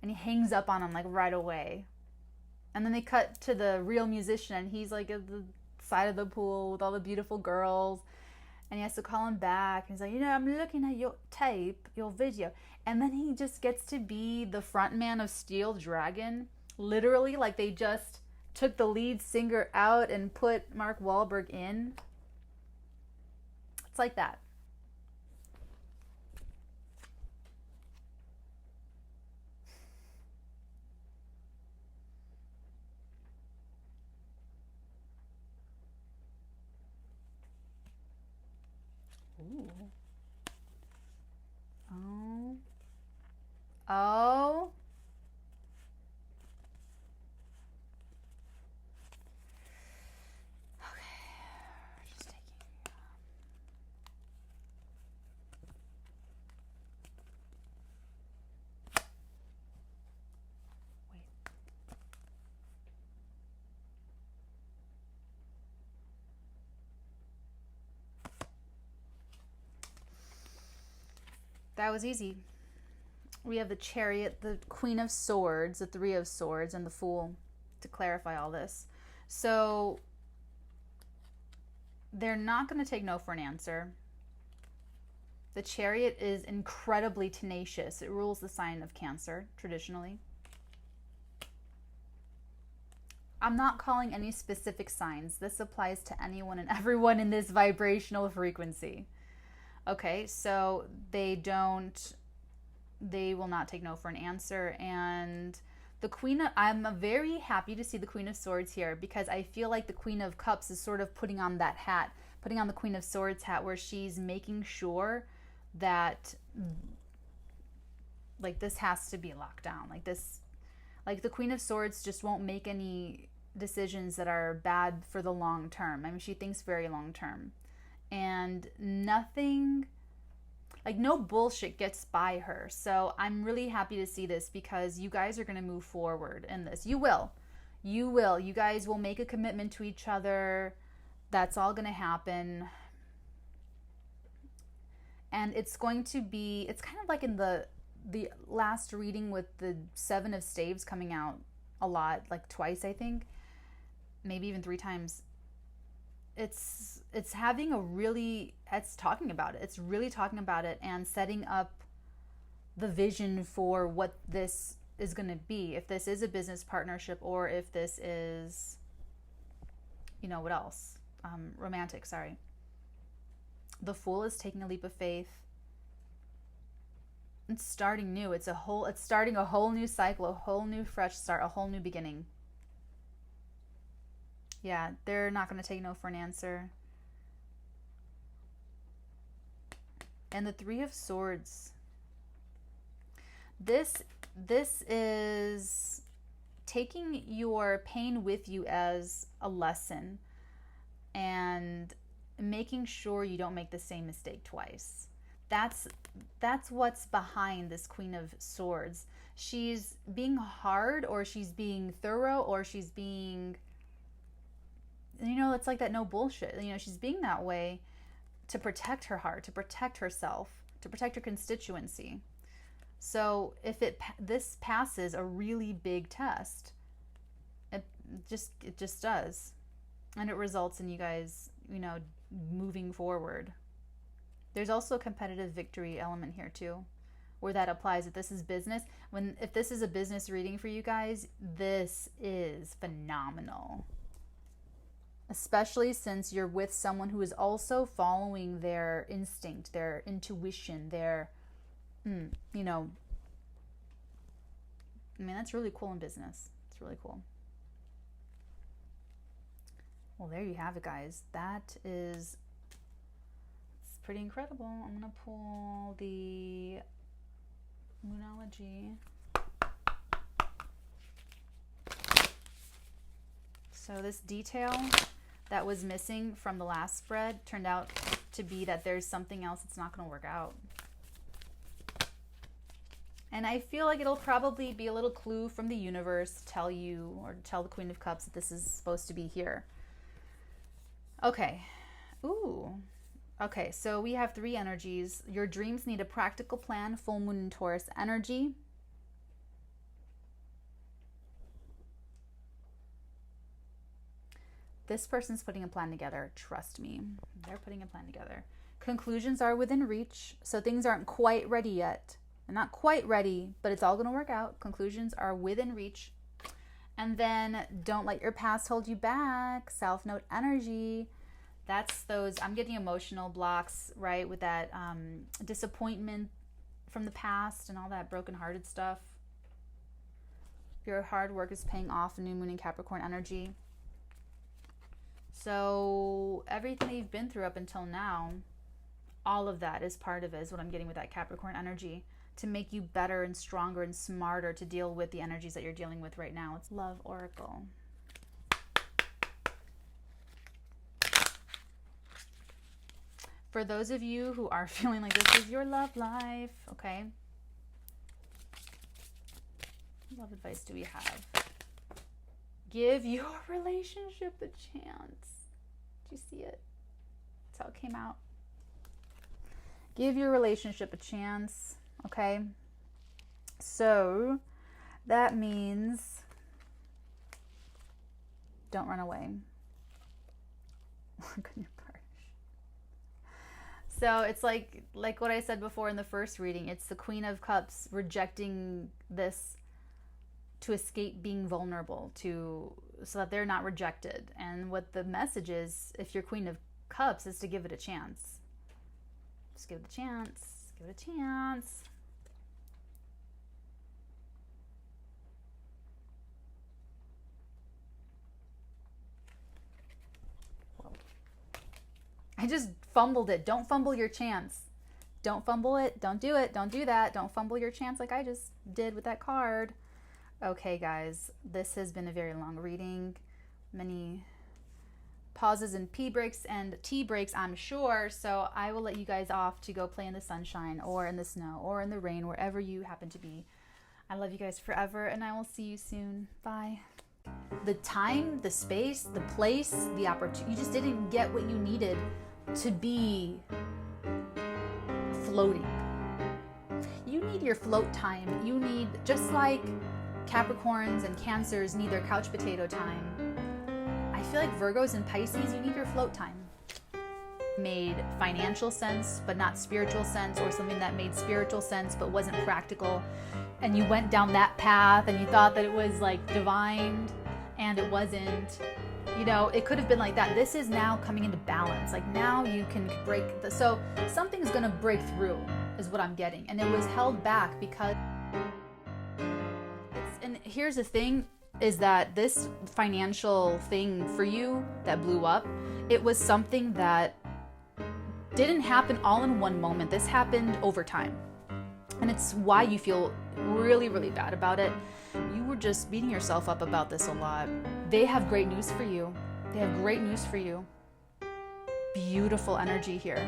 And he hangs up on him like right away. And then they cut to the real musician, and he's like at the side of the pool with all the beautiful girls. And he has to call him back. And he's like, I'm looking at your tape, your video. And then he just gets to be the front man of Steel Dragon. Literally, like they just took the lead singer out and put Mark Wahlberg in. It's like that. Ooh. Oh. Oh. That was easy. We have the Chariot, the Queen of Swords, the Three of Swords, and the Fool to clarify all this. So they're not going to take no for an answer. The Chariot is incredibly tenacious. It rules the sign of Cancer, traditionally. I'm not calling any specific signs. This applies to anyone and everyone in this vibrational frequency. Okay, so they will not take no for an answer. And I'm very happy to see the Queen of Swords here, because I feel like the Queen of Cups is sort of putting on the Queen of Swords hat, where she's making sure that like this has to be locked down. Like the Queen of Swords just won't make any decisions that are bad for the long term. I mean, she thinks very long term. And nothing, like no bullshit gets by her. So I'm really happy to see this, because you guys are going to move forward in this. You will. You guys will make a commitment to each other. That's all going to happen. And it's kind of like in the last reading with the Seven of Staves coming out a lot, like twice, I think. Maybe even 3 times. It's having it's talking about it. It's really talking about it and setting up the vision for what this is going to be. If this is a business partnership, or if this is, what else? Romantic, sorry. The Fool is taking a leap of faith. It's starting new. It's starting a whole new cycle, a whole new fresh start, a whole new beginning. Yeah, they're not going to take no for an answer. And the Three of Swords. This is taking your pain with you as a lesson and making sure you don't make the same mistake twice. That's what's behind this Queen of Swords. She's being hard, or she's being thorough, or she's being, it's like that no bullshit. She's being that way to protect her heart, to protect herself, to protect her constituency. So if this passes a really big test, it just does, and it results in you guys, moving forward. There's also a competitive victory element here too, where that applies. If this is business, if this is a business reading for you guys, this is phenomenal. Especially since you're with someone who is also following their instinct, their intuition, their, that's really cool in business. It's really cool. Well, there you have it, guys. That is, it's pretty incredible. I'm going to pull the Moonology. So this detail that was missing from the last spread turned out to be that there's something else that's not going to work out. And I feel like it'll probably be a little clue from the universe to tell you, or to tell the Queen of Cups, that this is supposed to be here. Okay. Ooh. Okay, so we have 3 energies. Your dreams need a practical plan, full moon in Taurus energy. This person's putting a plan together. Trust me. They're putting a plan together. Conclusions are within reach, so things aren't quite ready yet. They're not quite ready, but it's all going to work out. Conclusions are within reach. And then don't let your past hold you back. South Node energy. That's those, I'm getting emotional blocks, right? With that disappointment from the past and all that brokenhearted stuff. Your hard work is paying off. New moon in Capricorn energy. So everything that you've been through up until now, all of that is part of it, is what I'm getting with that Capricorn energy, to make you better and stronger and smarter to deal with the energies that you're dealing with right now. It's Love Oracle. For those of you who are feeling like this is your love life, okay? What love advice do we have? Give your relationship a chance. Did you see it? That's how it came out. Give your relationship a chance, okay? So that means don't run away. Work on your part. So it's like what I said before in the first reading. It's the Queen of Cups rejecting this to escape being vulnerable, so that they're not rejected. And what the message is, if you're Queen of Cups, is to give it a chance. Just give it a chance. Give it a chance. Whoa. I just fumbled it. Don't fumble your chance. Don't fumble it. Don't do it. Don't do that. Don't fumble your chance like I just did with that card. Okay, guys, this has been a very long reading. Many pauses and pee breaks and tea breaks, I'm sure. So I will let you guys off to go play in the sunshine or in the snow or in the rain, wherever you happen to be. I love you guys forever, and I will see you soon. Bye. The time, the space, the place, the opportunity, you just didn't get what you needed to be floating. You need your float time. You need, just like Capricorns and Cancers need their couch potato time, I feel like Virgos and Pisces, you need your float time. Made financial sense but not spiritual sense, or something that made spiritual sense but wasn't practical, and you went down that path and you thought that it was like divine and it wasn't. You know, it could have been like that. This is now coming into balance. Like now you can break so something's gonna break through is what I'm getting, and it was held back because and here's the thing, is that this financial thing for you that blew up, it was something that didn't happen all in one moment. This happened over time. And it's why you feel really, really bad about it. You were just beating yourself up about this a lot. They have great news for you. They have great news for you. Beautiful energy here.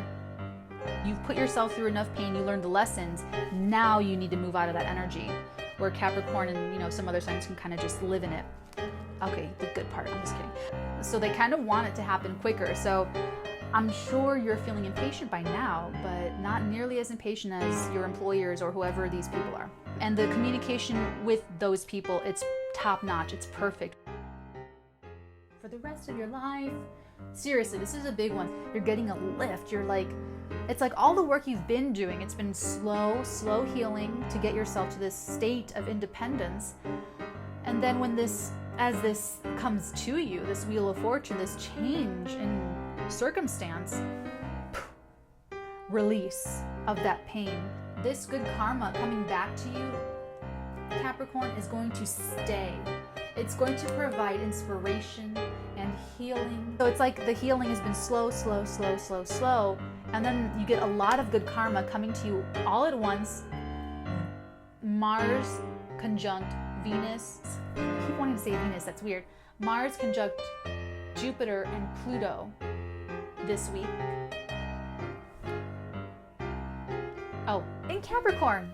You've put yourself through enough pain. You learned the lessons. Now you need to move out of that energy, where Capricorn and, you know, some other signs can kind of just live in it. Okay, the good part, I'm just kidding. So they kind of want it to happen quicker. So I'm sure you're feeling impatient by now, but not nearly as impatient as your employers or whoever these people are. And the communication with those people, it's top notch, it's perfect. For the rest of your life, seriously, this is a big one. You're getting a lift. You're like, it's like all the work you've been doing, it's been slow healing to get yourself to this state of independence. And then when as this comes to you, this Wheel of Fortune, this change in circumstance, release of that pain. This good karma coming back to you, Capricorn, is going to stay. It's going to provide inspiration and healing. So it's like the healing has been slow, slow, slow, slow, slow. And then you get a lot of good karma coming to you all at once. Mars conjunct Venus. I keep wanting to say Venus, that's weird. Mars conjunct Jupiter and Pluto this week. Oh, in Capricorn.